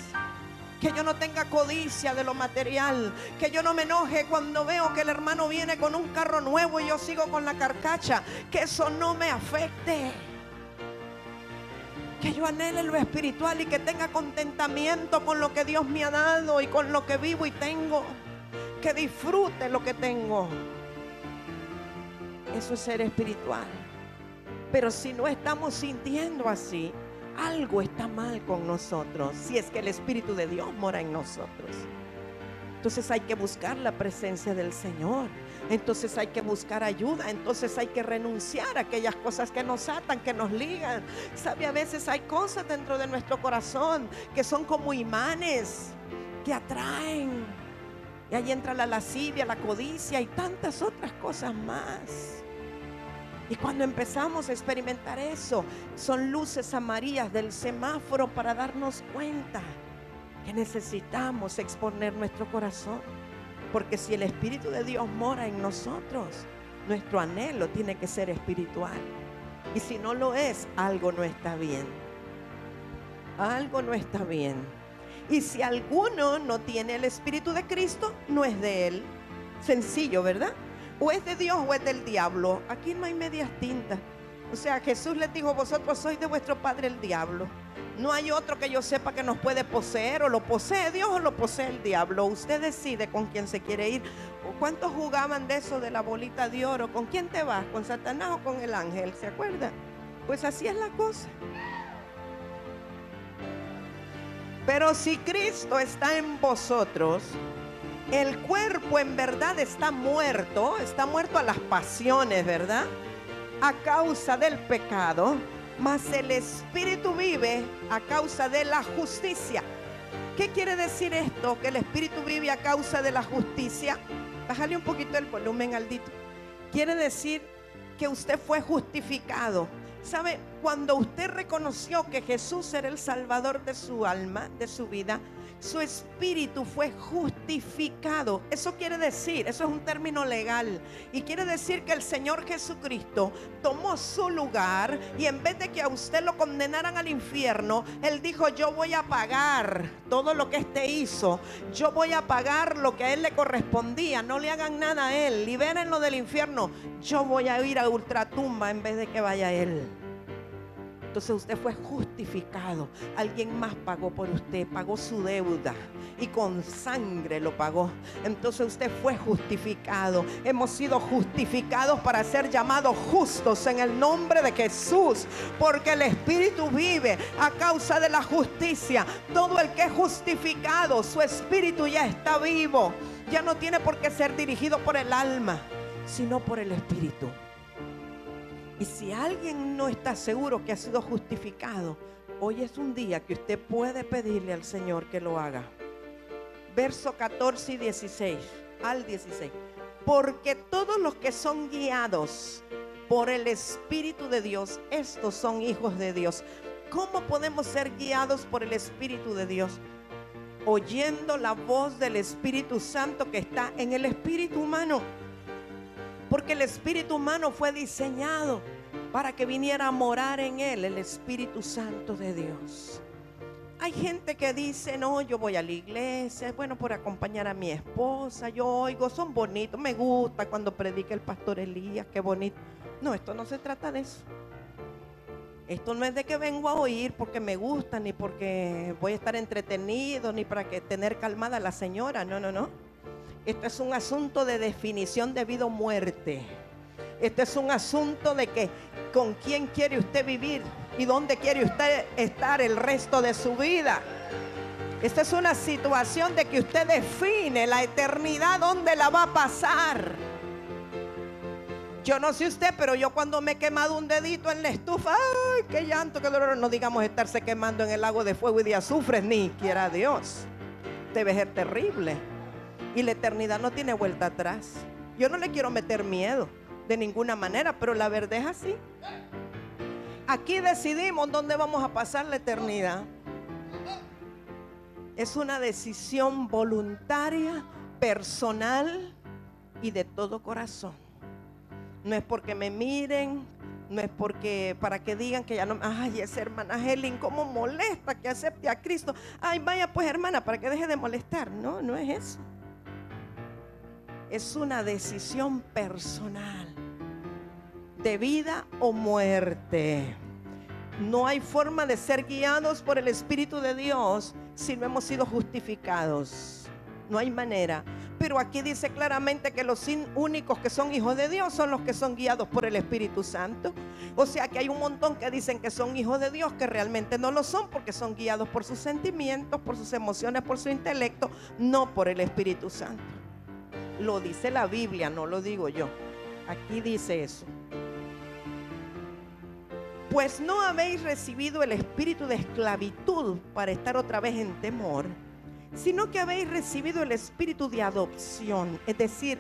Que yo no tenga codicia de lo material. Que yo no me enoje cuando veo que el hermano viene con un carro nuevo y yo sigo con la carcacha. Que eso no me afecte. Que yo anhele lo espiritual y que tenga contentamiento con lo que Dios me ha dado y con lo que vivo y tengo. Que disfrute lo que tengo. Eso es ser espiritual. Pero si no estamos sintiendo así, algo está mal con nosotros. Si es que el Espíritu de Dios mora en nosotros, entonces hay que buscar la presencia del Señor. Entonces hay que buscar ayuda. Entonces hay que renunciar a aquellas cosas que nos atan, que nos ligan. Sabe, a veces hay cosas dentro de nuestro corazón que son como imanes que atraen. Y ahí entra la lascivia, la codicia y tantas otras cosas más. Y cuando empezamos a experimentar eso, son luces amarillas del semáforo para darnos cuenta que necesitamos exponer nuestro corazón. Porque si el Espíritu de Dios mora en nosotros, nuestro anhelo tiene que ser espiritual. Y si no lo es, algo no está bien. Algo no está bien. Y si alguno no tiene el Espíritu de Cristo, no es de él. Sencillo, ¿verdad? O es de Dios o es del diablo. Aquí no hay medias tintas. O sea, Jesús les dijo, vosotros sois de vuestro padre el diablo. No hay otro que yo sepa que nos puede poseer. O lo posee Dios o lo posee el diablo. Usted decide con quién se quiere ir. ¿O cuántos jugaban de eso de la bolita de oro? ¿Con quién te vas? ¿Con Satanás o con el ángel? ¿Se acuerda? Pues así es la cosa. Pero si Cristo está en vosotros, el cuerpo en verdad está muerto a las pasiones, ¿verdad? A causa del pecado, mas el Espíritu vive a causa de la justicia. ¿Qué quiere decir esto? Que el Espíritu vive a causa de la justicia. Bájale un poquito el volumen, Aldito. Quiere decir que usted fue justificado. ¿Sabe? Cuando usted reconoció que Jesús era el Salvador de su alma, de su vida, su espíritu fue justificado. Eso quiere decir, eso es un término legal, y quiere decir que el Señor Jesucristo tomó su lugar, y en vez de que a usted lo condenaran al infierno, Él dijo: yo voy a pagar todo lo que este hizo, yo voy a pagar lo que a Él le correspondía. No le hagan nada a Él, libérenlo del infierno, yo voy a ir a ultratumba en vez de que vaya Él. Entonces usted fue justificado. Alguien más pagó por usted, pagó su deuda y con sangre lo pagó. Entonces usted fue justificado. Hemos sido justificados para ser llamados justos en el nombre de Jesús, porque el Espíritu vive a causa de la justicia. Todo el que es justificado, su espíritu ya está vivo. Ya no tiene por qué ser dirigido por el alma, sino por el Espíritu. Y si alguien no está seguro que ha sido justificado, hoy es un día que usted puede pedirle al Señor que lo haga. Verso 14 y 16, al 16. Porque todos los que son guiados por el Espíritu de Dios, estos son hijos de Dios. ¿Cómo podemos ser guiados por el Espíritu de Dios? Oyendo la voz del Espíritu Santo que está en el espíritu humano. Porque el espíritu humano fue diseñado para que viniera a morar en él el Espíritu Santo de Dios. Hay gente que dice: no, yo voy a la iglesia, bueno, por acompañar a mi esposa, yo oigo, son bonitos, me gusta cuando predica el pastor Elías, qué bonito. No, esto no se trata de eso. Esto no es de que vengo a oír porque me gusta, ni porque voy a estar entretenido, ni para que tener calmada a la señora. No, no, no. Esto es un asunto de definición de vida o muerte. Este es un asunto de que con quién quiere usted vivir y dónde quiere usted estar el resto de su vida. Esta es una situación de que usted define la eternidad, dónde la va a pasar. Yo no sé usted, pero yo cuando me he quemado un dedito en la estufa, ¡ay, qué llanto, qué dolor! No digamos estarse quemando en el lago de fuego y de azufre, ni quiera Dios. Debe ser terrible. Y la eternidad no tiene vuelta atrás. Yo no le quiero meter miedo de ninguna manera, pero la verdad es así. Aquí decidimos dónde vamos a pasar la eternidad. Es una decisión voluntaria, personal y de todo corazón. No es porque me miren, no es porque para que digan que ya no. Ay, esa hermana Helen, cómo molesta que acepte a Cristo. Ay, vaya pues, hermana, para que deje de molestar. No, no es eso. Es una decisión personal de vida o muerte. No hay forma de ser guiados por el Espíritu de Dios si no hemos sido justificados. No hay manera. Pero aquí dice claramente que los únicos que son hijos de Dios son los que son guiados por el Espíritu Santo. O sea que hay un montón que dicen que son hijos de Dios, que realmente no lo son, porque son guiados por sus sentimientos, por sus emociones, por su intelecto, no por el Espíritu Santo. Lo dice la Biblia, no lo digo yo. Aquí dice eso. Pues no habéis recibido el espíritu de esclavitud para estar otra vez en temor, sino que habéis recibido el espíritu de adopción. Es decir,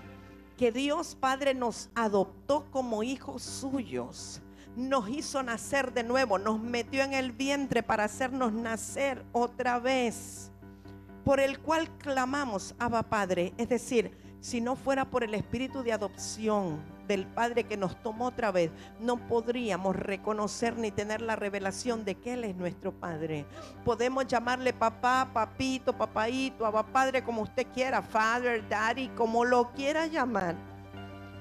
que Dios Padre nos adoptó como hijos suyos. Nos hizo nacer de nuevo, nos metió en el vientre para hacernos nacer otra vez. Por el cual clamamos, Abba Padre. Es decir, si no fuera por el espíritu de adopción del Padre que nos tomó otra vez, no podríamos reconocer ni tener la revelación de que Él es nuestro Padre. Podemos llamarle papá, papito, papaito, Abba Padre, como usted quiera, Father, Daddy, como lo quiera llamar.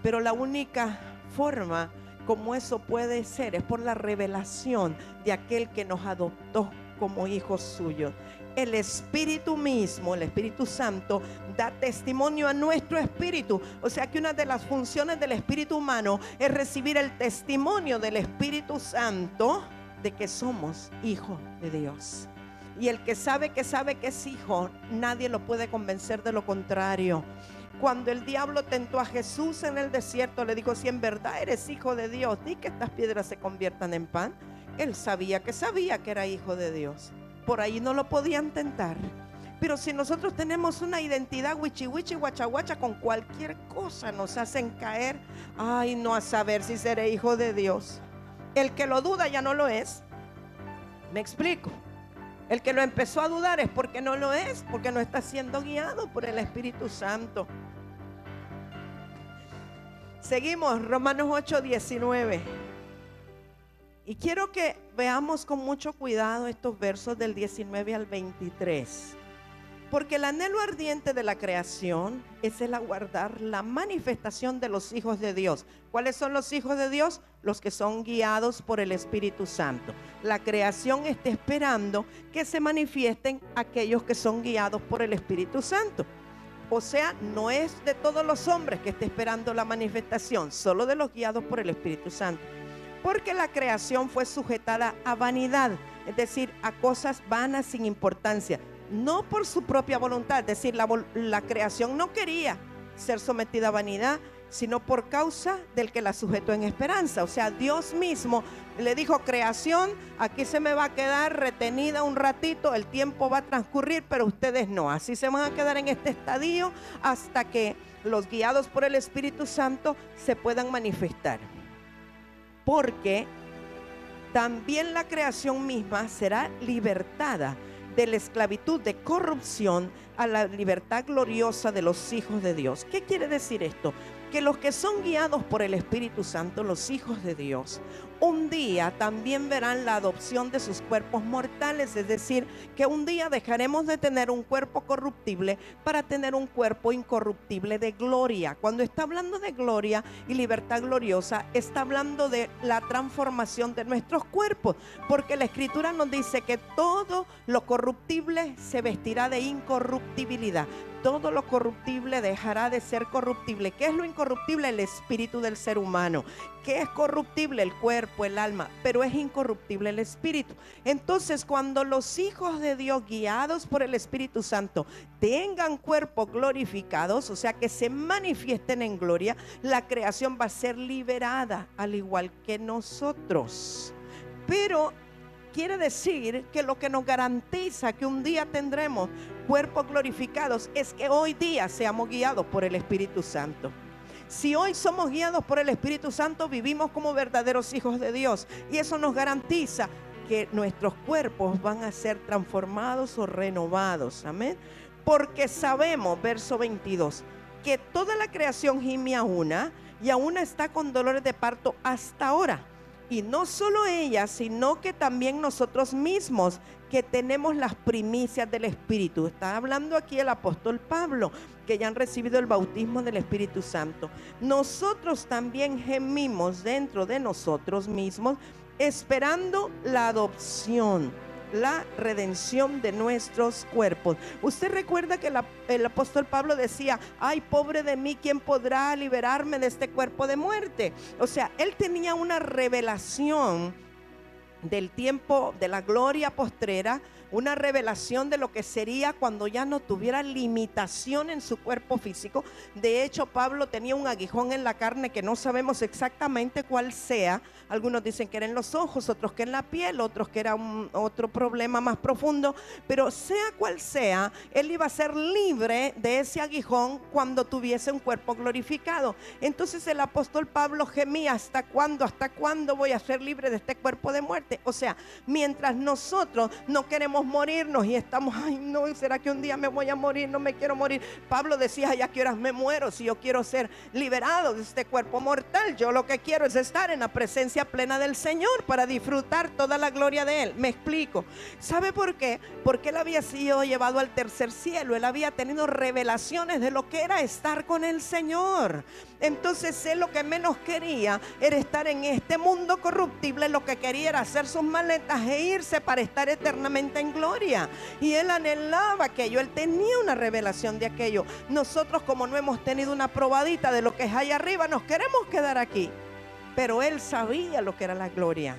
Pero la única forma como eso puede ser es por la revelación de aquel que nos adoptó como hijos suyos. El Espíritu mismo, el Espíritu Santo, da testimonio a nuestro espíritu. O sea que una de las funciones del espíritu humano es recibir el testimonio del Espíritu Santo de que somos hijos de Dios. Y el que sabe que es hijo, nadie lo puede convencer de lo contrario. Cuando el diablo tentó a Jesús en el desierto, le dijo: si en verdad eres hijo de Dios, di que estas piedras se conviertan en pan. Él sabía que era hijo de Dios. Por ahí no lo podían tentar. Pero si nosotros tenemos una identidad wichi wichi, guacha guacha, con cualquier cosa nos hacen caer. Ay, no, a saber si seré hijo de Dios. El que lo duda ya no lo es. ¿Me explico? El que lo empezó a dudar es porque no lo es, porque no está siendo guiado por el Espíritu Santo. Seguimos, Romanos 8:19. Y quiero que veamos con mucho cuidado estos versos del 19 al 23. Porque el anhelo ardiente de la creación es el aguardar la manifestación de los hijos de Dios. ¿Cuáles son los hijos de Dios? Los que son guiados por el Espíritu Santo. La creación está esperando que se manifiesten aquellos que son guiados por el Espíritu Santo. O sea, no es de todos los hombres que esté esperando la manifestación, solo de los guiados por el Espíritu Santo. Porque la creación fue sujetada a vanidad, es decir, a cosas vanas sin importancia. No por su propia voluntad, es decir, la creación no quería ser sometida a vanidad, sino por causa del que la sujetó en esperanza. O sea, Dios mismo le dijo: creación, aquí se me va a quedar retenida un ratito, el tiempo va a transcurrir, pero ustedes no. Así se van a quedar en este estadio hasta que los guiados por el Espíritu Santo se puedan manifestar. Porque también la creación misma será libertada de la esclavitud de corrupción a la libertad gloriosa de los hijos de Dios. ¿Qué quiere decir esto? Que los que son guiados por el Espíritu Santo, los hijos de Dios, un día también verán la adopción de sus cuerpos mortales. Es decir, que un día dejaremos de tener un cuerpo corruptible para tener un cuerpo incorruptible de gloria. Cuando está hablando de gloria y libertad gloriosa, está hablando de la transformación de nuestros cuerpos, porque la Escritura nos dice que todo lo corruptible se vestirá de incorruptibilidad. Todo lo corruptible dejará de ser corruptible. ¿Qué es lo incorruptible? El espíritu del ser humano. ¿Qué es corruptible? El cuerpo, el alma, pero es incorruptible el espíritu. Entonces, cuando los hijos de Dios, guiados por el Espíritu Santo, tengan cuerpos glorificados, o sea, que se manifiesten en gloria, la creación va a ser liberada, al igual que nosotros. Pero quiere decir que lo que nos garantiza que un día tendremos cuerpos glorificados es que hoy día seamos guiados por el Espíritu Santo. Si hoy somos guiados por el Espíritu Santo, vivimos como verdaderos hijos de Dios, y eso nos garantiza que nuestros cuerpos van a ser transformados o renovados. Amén. Porque sabemos, verso 22, que toda la creación gime a una, y aún está con dolores de parto hasta ahora. Y no solo ella, sino que también nosotros mismos, que tenemos las primicias del Espíritu. Está hablando aquí el apóstol Pablo, que ya han recibido el bautismo del Espíritu Santo. Nosotros también gemimos dentro de nosotros mismos, esperando la adopción, la redención de nuestros cuerpos. Usted recuerda que el apóstol Pablo decía: ay, pobre de mí, ¿quién podrá liberarme de este cuerpo de muerte? O sea, él tenía una revelación del tiempo de la gloria postrera, una revelación de lo que sería cuando ya no tuviera limitación en su cuerpo físico. De hecho, Pablo tenía un aguijón en la carne que no sabemos exactamente cuál sea. Algunos dicen que era en los ojos, otros que en la piel, otros que era otro problema más profundo. Pero sea cual sea, él iba a ser libre de ese aguijón cuando tuviese un cuerpo glorificado. Entonces el apóstol Pablo gemía: ¿hasta cuándo? ¿Hasta cuándo voy a ser libre de este cuerpo de muerte? O sea, mientras nosotros no queremos morirnos y estamos: ay, no, ¿será que un día me voy a morir? No me quiero morir. Pablo decía: ¿ya qué horas me muero si yo quiero ser liberado de este cuerpo mortal? Yo lo que quiero es estar en la presencia plena del Señor para disfrutar toda la gloria de Él. Me explico. ¿Sabe por qué? Porque él había sido llevado al tercer cielo. Él había tenido revelaciones de lo que era estar con el Señor. Entonces él lo que menos quería era estar en este mundo corruptible. Lo que quería era hacer sus maletas e irse para estar eternamente en gloria. Y él anhelaba aquello, él tenía una revelación de aquello. Nosotros, como no hemos tenido una probadita de lo que es allá arriba, nos queremos quedar aquí. Pero él sabía lo que era la gloria.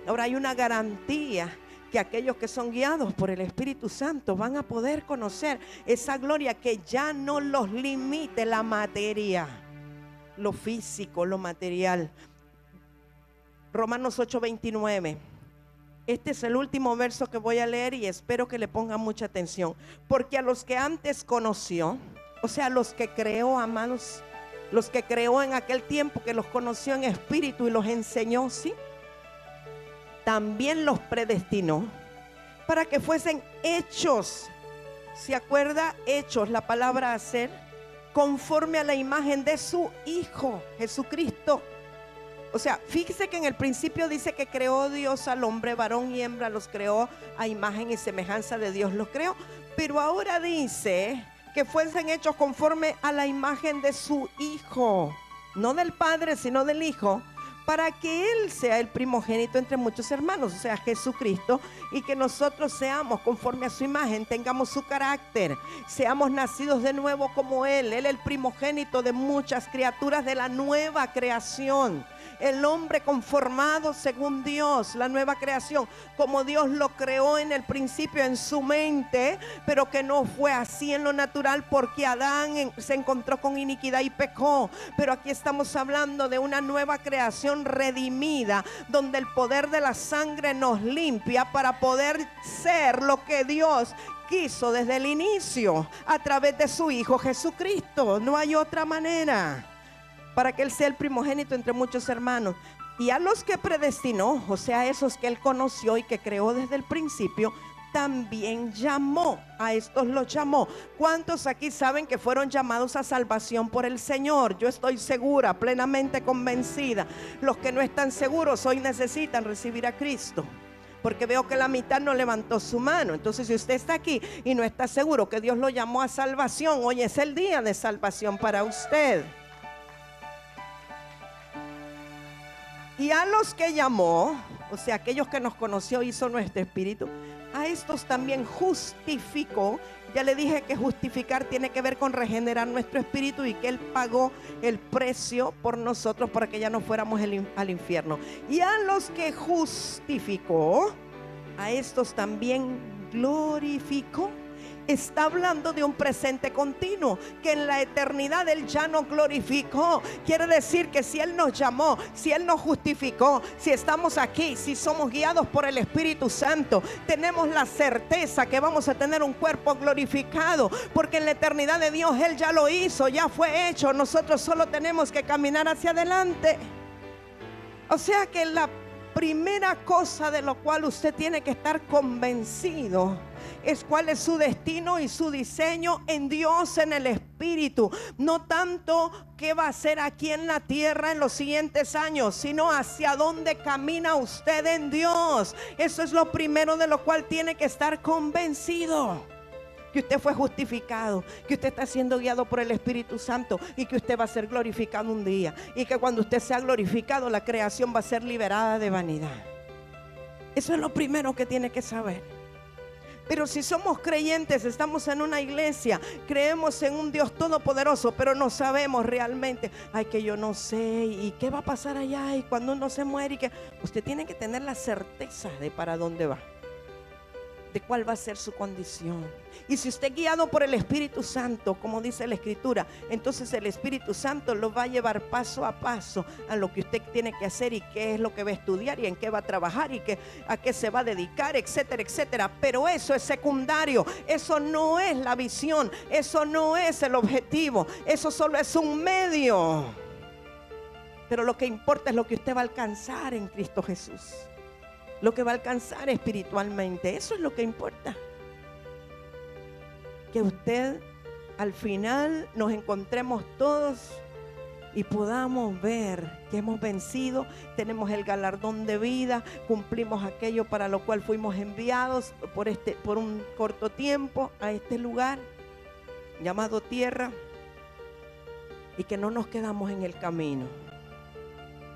Ahora hay una garantía que aquellos que son guiados por el Espíritu Santo van a poder conocer esa gloria que ya no los limite la materia, lo físico, lo material. Romanos 8:29. Este es el último verso que voy a leer y espero que le pongan mucha atención. Porque a los que antes conoció, o sea, los que creó, amados, los que creó en aquel tiempo, que los conoció en espíritu y los enseñó, ¿sí? También los predestinó para que fuesen hechos. ¿Se acuerda? Hechos, la palabra hacer, conforme a la imagen de su Hijo, Jesucristo. O sea, fíjese que en el principio dice que creó Dios al hombre, varón y hembra los creó a imagen y semejanza de Dios los creó. Pero ahora dice que fuesen hechos conforme a la imagen de su Hijo, no del Padre, sino del Hijo, para que Él sea el primogénito entre muchos hermanos, o sea, Jesucristo, y que nosotros seamos conforme a su imagen, tengamos su carácter, seamos nacidos de nuevo como Él el primogénito de muchas criaturas de la nueva creación. El hombre conformado según Dios, la nueva creación, como Dios lo creó en el principio en su mente, pero que no fue así en lo natural porque Adán se encontró con iniquidad y pecó. Pero aquí estamos hablando de una nueva creación redimida, donde el poder de la sangre nos limpia para poder ser lo que Dios quiso desde el inicio a través de su Hijo Jesucristo. No hay otra manera, para que Él sea el primogénito entre muchos hermanos. Y a los que predestinó, o sea, esos que Él conoció y que creó desde el principio, también llamó. A estos los llamó. ¿Cuántos aquí saben que fueron llamados a salvación por el Señor? Yo estoy segura, plenamente convencida. Los que no están seguros hoy necesitan recibir a Cristo, porque veo que la mitad no levantó su mano. Entonces, si usted está aquí y no está seguro que Dios lo llamó a salvación, hoy es el día de salvación para usted. Y a los que llamó, o sea, aquellos que nos conoció, hizo nuestro espíritu, a estos también justificó. Ya le dije que justificar tiene que ver con regenerar nuestro espíritu, y que Él pagó el precio por nosotros para que ya no fuéramos al infierno. Y a los que justificó, a estos también glorificó. Está hablando de un presente continuo, que en la eternidad Él ya nos glorificó. Quiere decir que si Él nos llamó, si Él nos justificó, si estamos aquí, si somos guiados por el Espíritu Santo, tenemos la certeza que vamos a tener un cuerpo glorificado, porque en la eternidad de Dios Él ya lo hizo, ya fue hecho. Nosotros solo tenemos que caminar hacia adelante. O sea que la primera cosa de lo cual usted tiene que estar convencido es cuál es su destino y su diseño en Dios, en el Espíritu. No tanto qué va a hacer aquí en la tierra en los siguientes años, sino hacia dónde camina usted en Dios. Eso es lo primero de lo cual tiene que estar convencido. Que usted fue justificado, que usted está siendo guiado por el Espíritu Santo, y que usted va a ser glorificado un día, y que cuando usted sea glorificado, la creación va a ser liberada de vanidad. Eso es lo primero que tiene que saber. Pero si somos creyentes, estamos en una iglesia, creemos en un Dios todopoderoso, pero no sabemos realmente, ay, que yo no sé, y qué va a pasar allá, y cuando uno se muere, y que usted tiene que tener la certeza de para dónde va, de cuál va a ser su condición. Y si usted es guiado por el Espíritu Santo, como dice la Escritura, entonces el Espíritu Santo lo va a llevar paso a paso a lo que usted tiene que hacer, y qué es lo que va a estudiar, y en qué va a trabajar, y a qué se va a dedicar, etcétera, etcétera. Pero eso es secundario, eso no es la visión, eso no es el objetivo, eso solo es un medio. Pero lo que importa es lo que usted va a alcanzar en Cristo Jesús, lo que va a alcanzar espiritualmente. Eso es lo que importa. Que usted al final nos encontremos todos y podamos ver que hemos vencido, tenemos el galardón de vida, cumplimos aquello para lo cual fuimos enviados por un corto tiempo a este lugar llamado tierra, y que no nos quedamos en el camino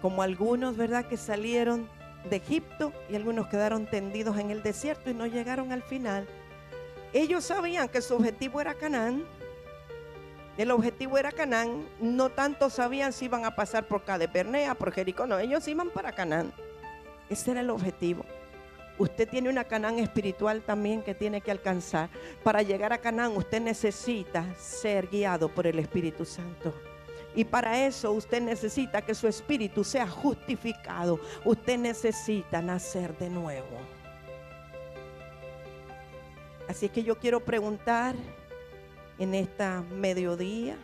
como algunos, ¿verdad?, que salieron de Egipto, y algunos quedaron tendidos en el desierto y no llegaron al final. Ellos sabían que su objetivo era Canaán. El objetivo era Canaán. No tanto sabían si iban a pasar por Cades-Barnea, por Jericó. No, ellos iban para Canaán. Ese era el objetivo. Usted tiene una Canaán espiritual también que tiene que alcanzar. Para llegar a Canaán usted necesita ser guiado por el Espíritu Santo. Y para eso usted necesita que su espíritu sea justificado. Usted necesita nacer de nuevo. Así es que yo quiero preguntar en esta mediodía,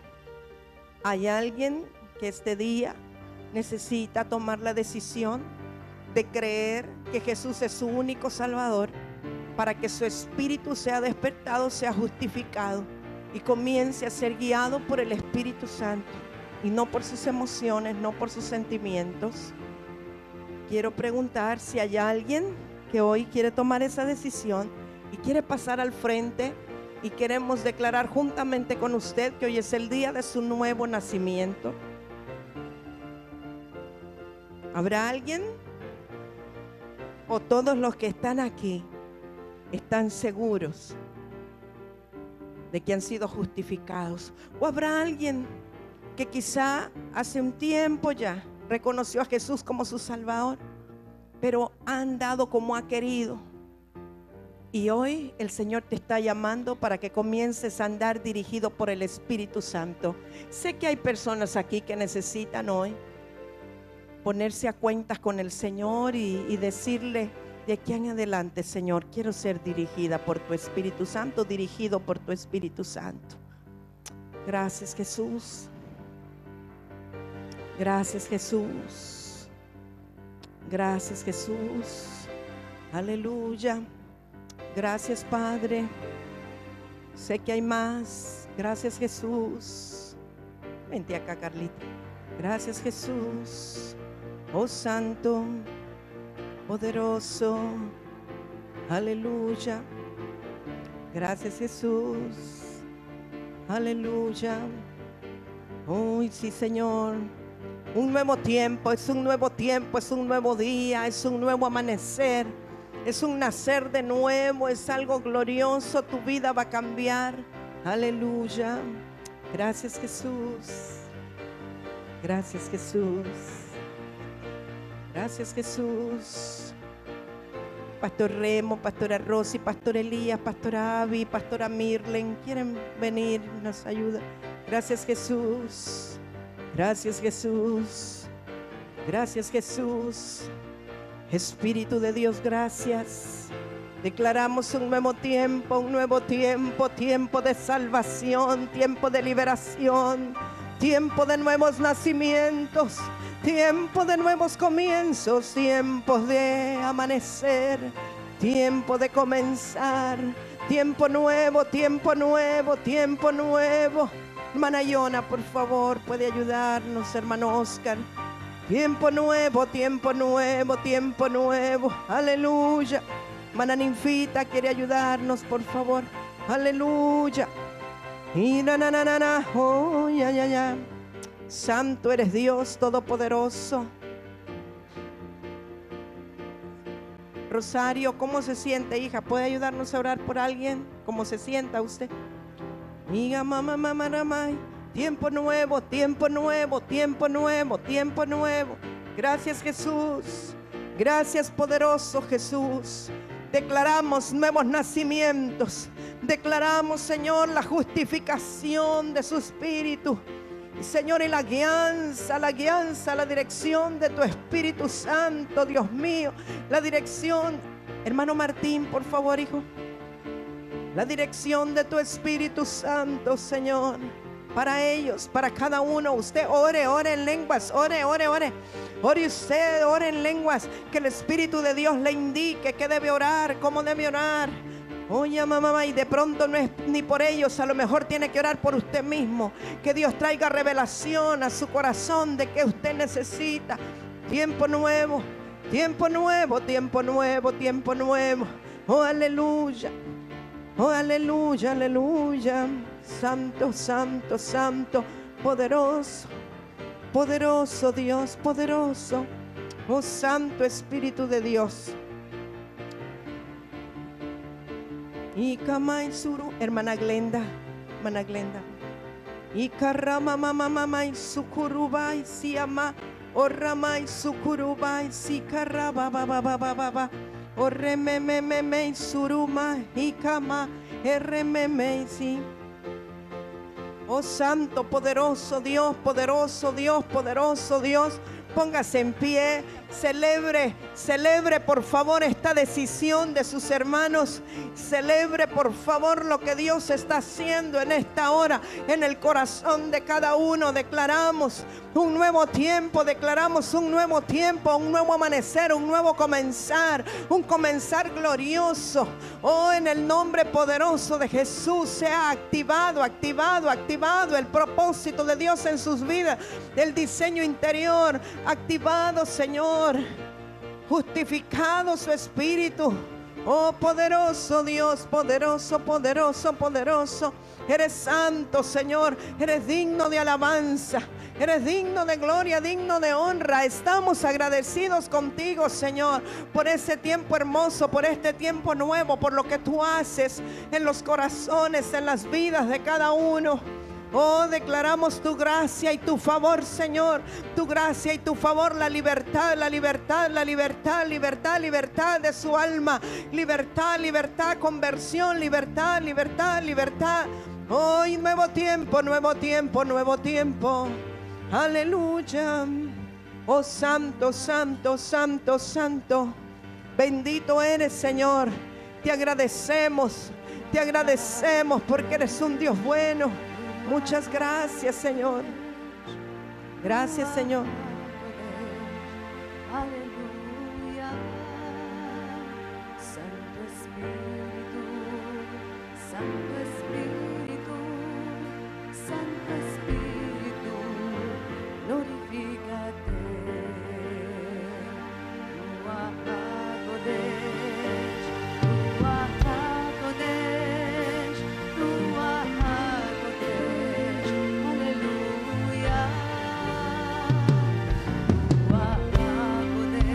¿hay alguien que este día necesita tomar la decisión de creer que Jesús es su único Salvador, para que su espíritu sea despertado, sea justificado y comience a ser guiado por el Espíritu Santo y no por sus emociones, no por sus sentimientos? Quiero preguntar si hay alguien que hoy quiere tomar esa decisión y quiere pasar al frente, y queremos declarar juntamente con usted que hoy es el día de su nuevo nacimiento. ¿Habrá alguien? ¿O todos los que están aquí están seguros de que han sido justificados? ¿O habrá alguien que quizá hace un tiempo ya reconoció a Jesús como su Salvador, pero ha andado como ha querido? Y hoy el Señor te está llamando para que comiences a andar dirigido por el Espíritu Santo. Sé que hay personas aquí que necesitan hoy ponerse a cuentas con el Señor y decirle: de aquí en adelante, Señor, quiero ser dirigida por tu Espíritu Santo, dirigido por tu Espíritu Santo. Gracias, Jesús. Gracias, Jesús. Gracias, Jesús. Aleluya. Gracias, Padre. Sé que hay más. Gracias, Jesús. Vente acá, Carlita. Gracias, Jesús. Oh Santo, poderoso. Aleluya. Gracias, Jesús. Aleluya. Uy, sí, Señor. Un nuevo tiempo, es un nuevo tiempo, es un nuevo día, es un nuevo amanecer. Es un nacer de nuevo, es algo glorioso, tu vida va a cambiar. Aleluya. Gracias, Jesús. Gracias, Jesús. Gracias, Jesús. Pastor Remo, Pastora Rosy, Pastor Elías, Pastora Abby, Pastora Mirlen, ¿quieren venir? Nos ayuda. Gracias, Jesús. Gracias, Jesús. Gracias, Jesús. Espíritu de Dios, gracias. Declaramos un nuevo tiempo, tiempo de salvación, tiempo de liberación, tiempo de nuevos nacimientos, tiempo de nuevos comienzos, tiempos de amanecer, tiempo de comenzar, tiempo nuevo, tiempo nuevo, tiempo nuevo. Hermana Yona, por favor, puede ayudarnos, hermano Oscar. Tiempo nuevo, tiempo nuevo, tiempo nuevo. Aleluya. Hermana Ninfita quiere ayudarnos, por favor. Aleluya. Y oh, ya. Santo eres Dios Todopoderoso. Rosario, ¿cómo se siente, hija? ¿Puede ayudarnos a orar por alguien? ¿Cómo se sienta usted? Diga, mamá, tiempo nuevo, tiempo nuevo, tiempo nuevo, tiempo nuevo. Gracias, Jesús. Gracias, poderoso Jesús. Declaramos nuevos nacimientos. Declaramos, Señor, la justificación de su Espíritu. Señor, y la guianza, la dirección de tu Espíritu Santo, Dios mío. La dirección, hermano Martín, por favor, hijo. La dirección de tu Espíritu Santo, Señor. Para ellos, para cada uno. Usted ore en lenguas, ore. Ore usted, ore en lenguas. Que el Espíritu de Dios le indique que debe orar, cómo debe orar. Oye, mamá, y de pronto no es ni por ellos, a lo mejor tiene que orar por usted mismo. Que Dios traiga revelación a su corazón de que usted necesita. Tiempo nuevo, tiempo nuevo, tiempo nuevo, tiempo nuevo. Oh, aleluya. Oh, aleluya, aleluya. Santo, santo, santo, poderoso, poderoso Dios, poderoso. Oh, Santo Espíritu de Dios. Y Kamaisuru, hermana Glenda. Y Karama mama y Sukurubai si ama. O Ramai Sukurubai si Karaba baba. O rememe suruma y Kama rememe si. Oh Santo, poderoso Dios, poderoso Dios, poderoso Dios. Póngase en pie Celebre por favor esta decisión de sus hermanos. Celebre por favor lo que Dios está haciendo en esta hora en el corazón de cada uno. Declaramos un nuevo tiempo, declaramos un nuevo tiempo, un nuevo amanecer, un nuevo comenzar, un comenzar glorioso. Oh, en el nombre poderoso de Jesús sea activado el propósito de Dios en sus vidas, el diseño interior activado, Señor, justificado su espíritu. Oh, poderoso Dios, poderoso, poderoso, poderoso. Eres santo, Señor. Eres digno de alabanza. Eres digno de gloria, digno de honra. Estamos agradecidos contigo, Señor, por ese tiempo hermoso, por este tiempo nuevo, por lo que tú haces en los corazones, en las vidas de cada uno. Oh, declaramos tu gracia y tu favor, Señor. Tu gracia y tu favor, la libertad, la libertad, la libertad, libertad, libertad de su alma. Libertad, libertad, conversión, libertad, libertad, libertad. Oh, y nuevo tiempo, nuevo tiempo, nuevo tiempo. Aleluya. Oh, santo, santo, santo, santo. Bendito eres, Señor. Te agradecemos porque eres un Dios bueno. Muchas gracias, Señor. Gracias, Señor. Aleluya. Santo Espíritu, Santo Espíritu, Santo Espíritu, glorifícate. Ruach HaKodesh, Ruach HaKodesh, Ruach HaKodesh. Aleluya. Ruach HaKodesh.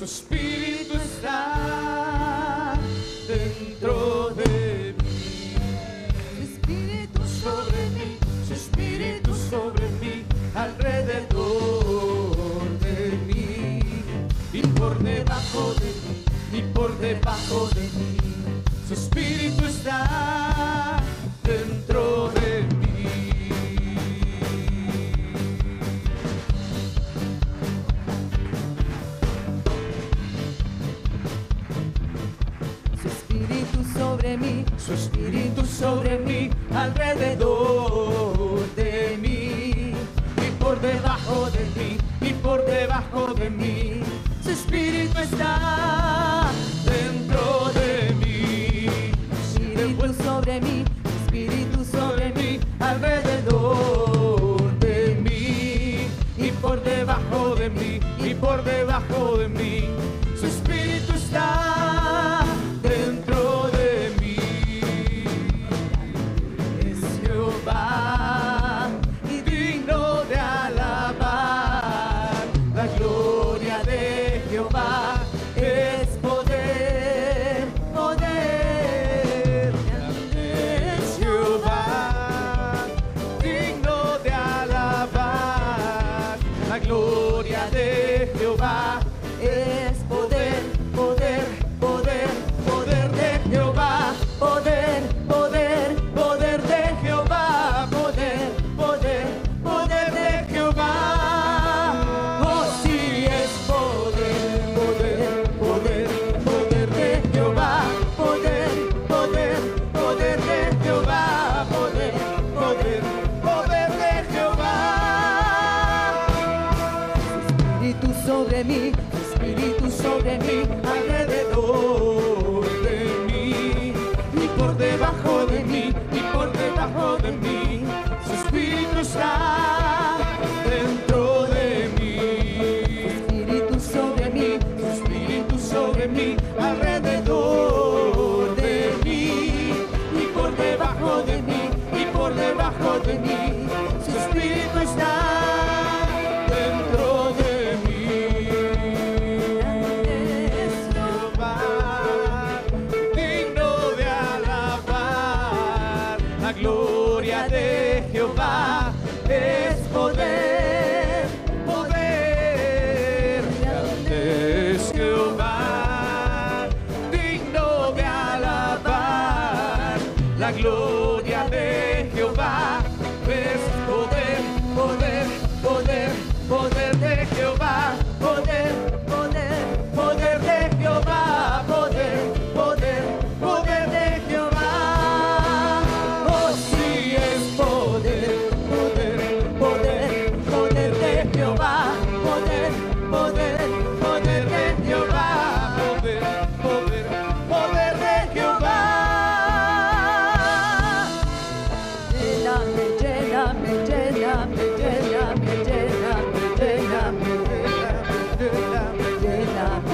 su espíritu está dentro de mí. Su espíritu sobre mí, su espíritu sobre mí, alrededor de mí y por debajo de mí, y por debajo de mí. Su espíritu está dentro de mí. Su espíritu sobre mí, su espíritu sobre mí, alrededor de mí y por debajo de mí, y por debajo de mí. Su espíritu está dentro de mí. Su espíritu sobre mí, su espíritu sobre mí, alrededor de mí y por debajo de mí, y por debajo de mí. Su espíritu está dentro de mí. Es Jehová y digno de alabar. La gloria de Jehová es poder, poder. Es Jehová digno de alabar. La gloria de Jehová es poder, poder, poder, poder de Jehová, poder, poder, poder de Jehová, poder, poder, poder de Jehová. Oh, sí es poder, poder, poder, poder de Jehová, poder, poder, poder de Jehová, poder, poder, poder de Jehová. Espíritu sobre mí, espíritu sobre mí, alrededor de mí y por debajo de mí, y por debajo de mí. Su espíritu está dentro de mí. Su espíritu sobre mí, su espíritu sobre mí, alrededor de mí y por debajo de mí, y por debajo de mí. Su espíritu está dentro de mí. Es Jehová digno de alabar. La gloria de Jehová es poder, poder. Grande es Jehová digno de alabar. La gloria de Jehová es poder, poder, poder, poder de Jehová, poder, poder, poder de Jehová, poder, poder, poder de Jehová. Oh, sí es poder, poder, poder, poder de Jehová, poder, poder, poder de Jehová, poder, poder, poder de Jehová. Lléname, lléname, lléname, lléname, lléname, lléname, lléname, lléname,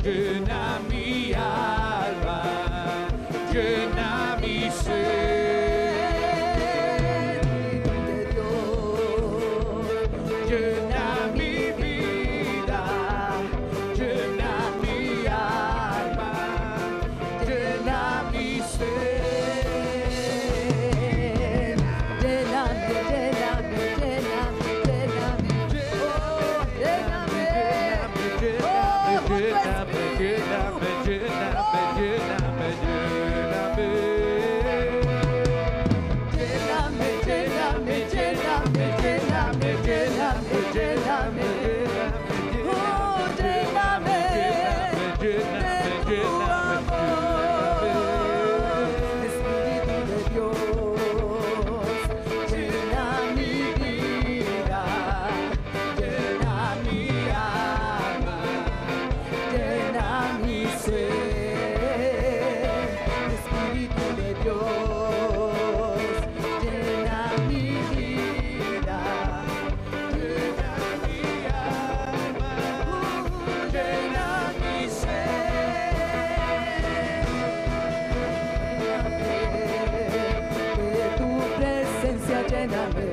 llena mi alma, llena mi ser, de Dios, llena mi vida, llena mi alma, llena mi ser, lléname, lléname, lléname, lléname, oh, lléname, oh, lléname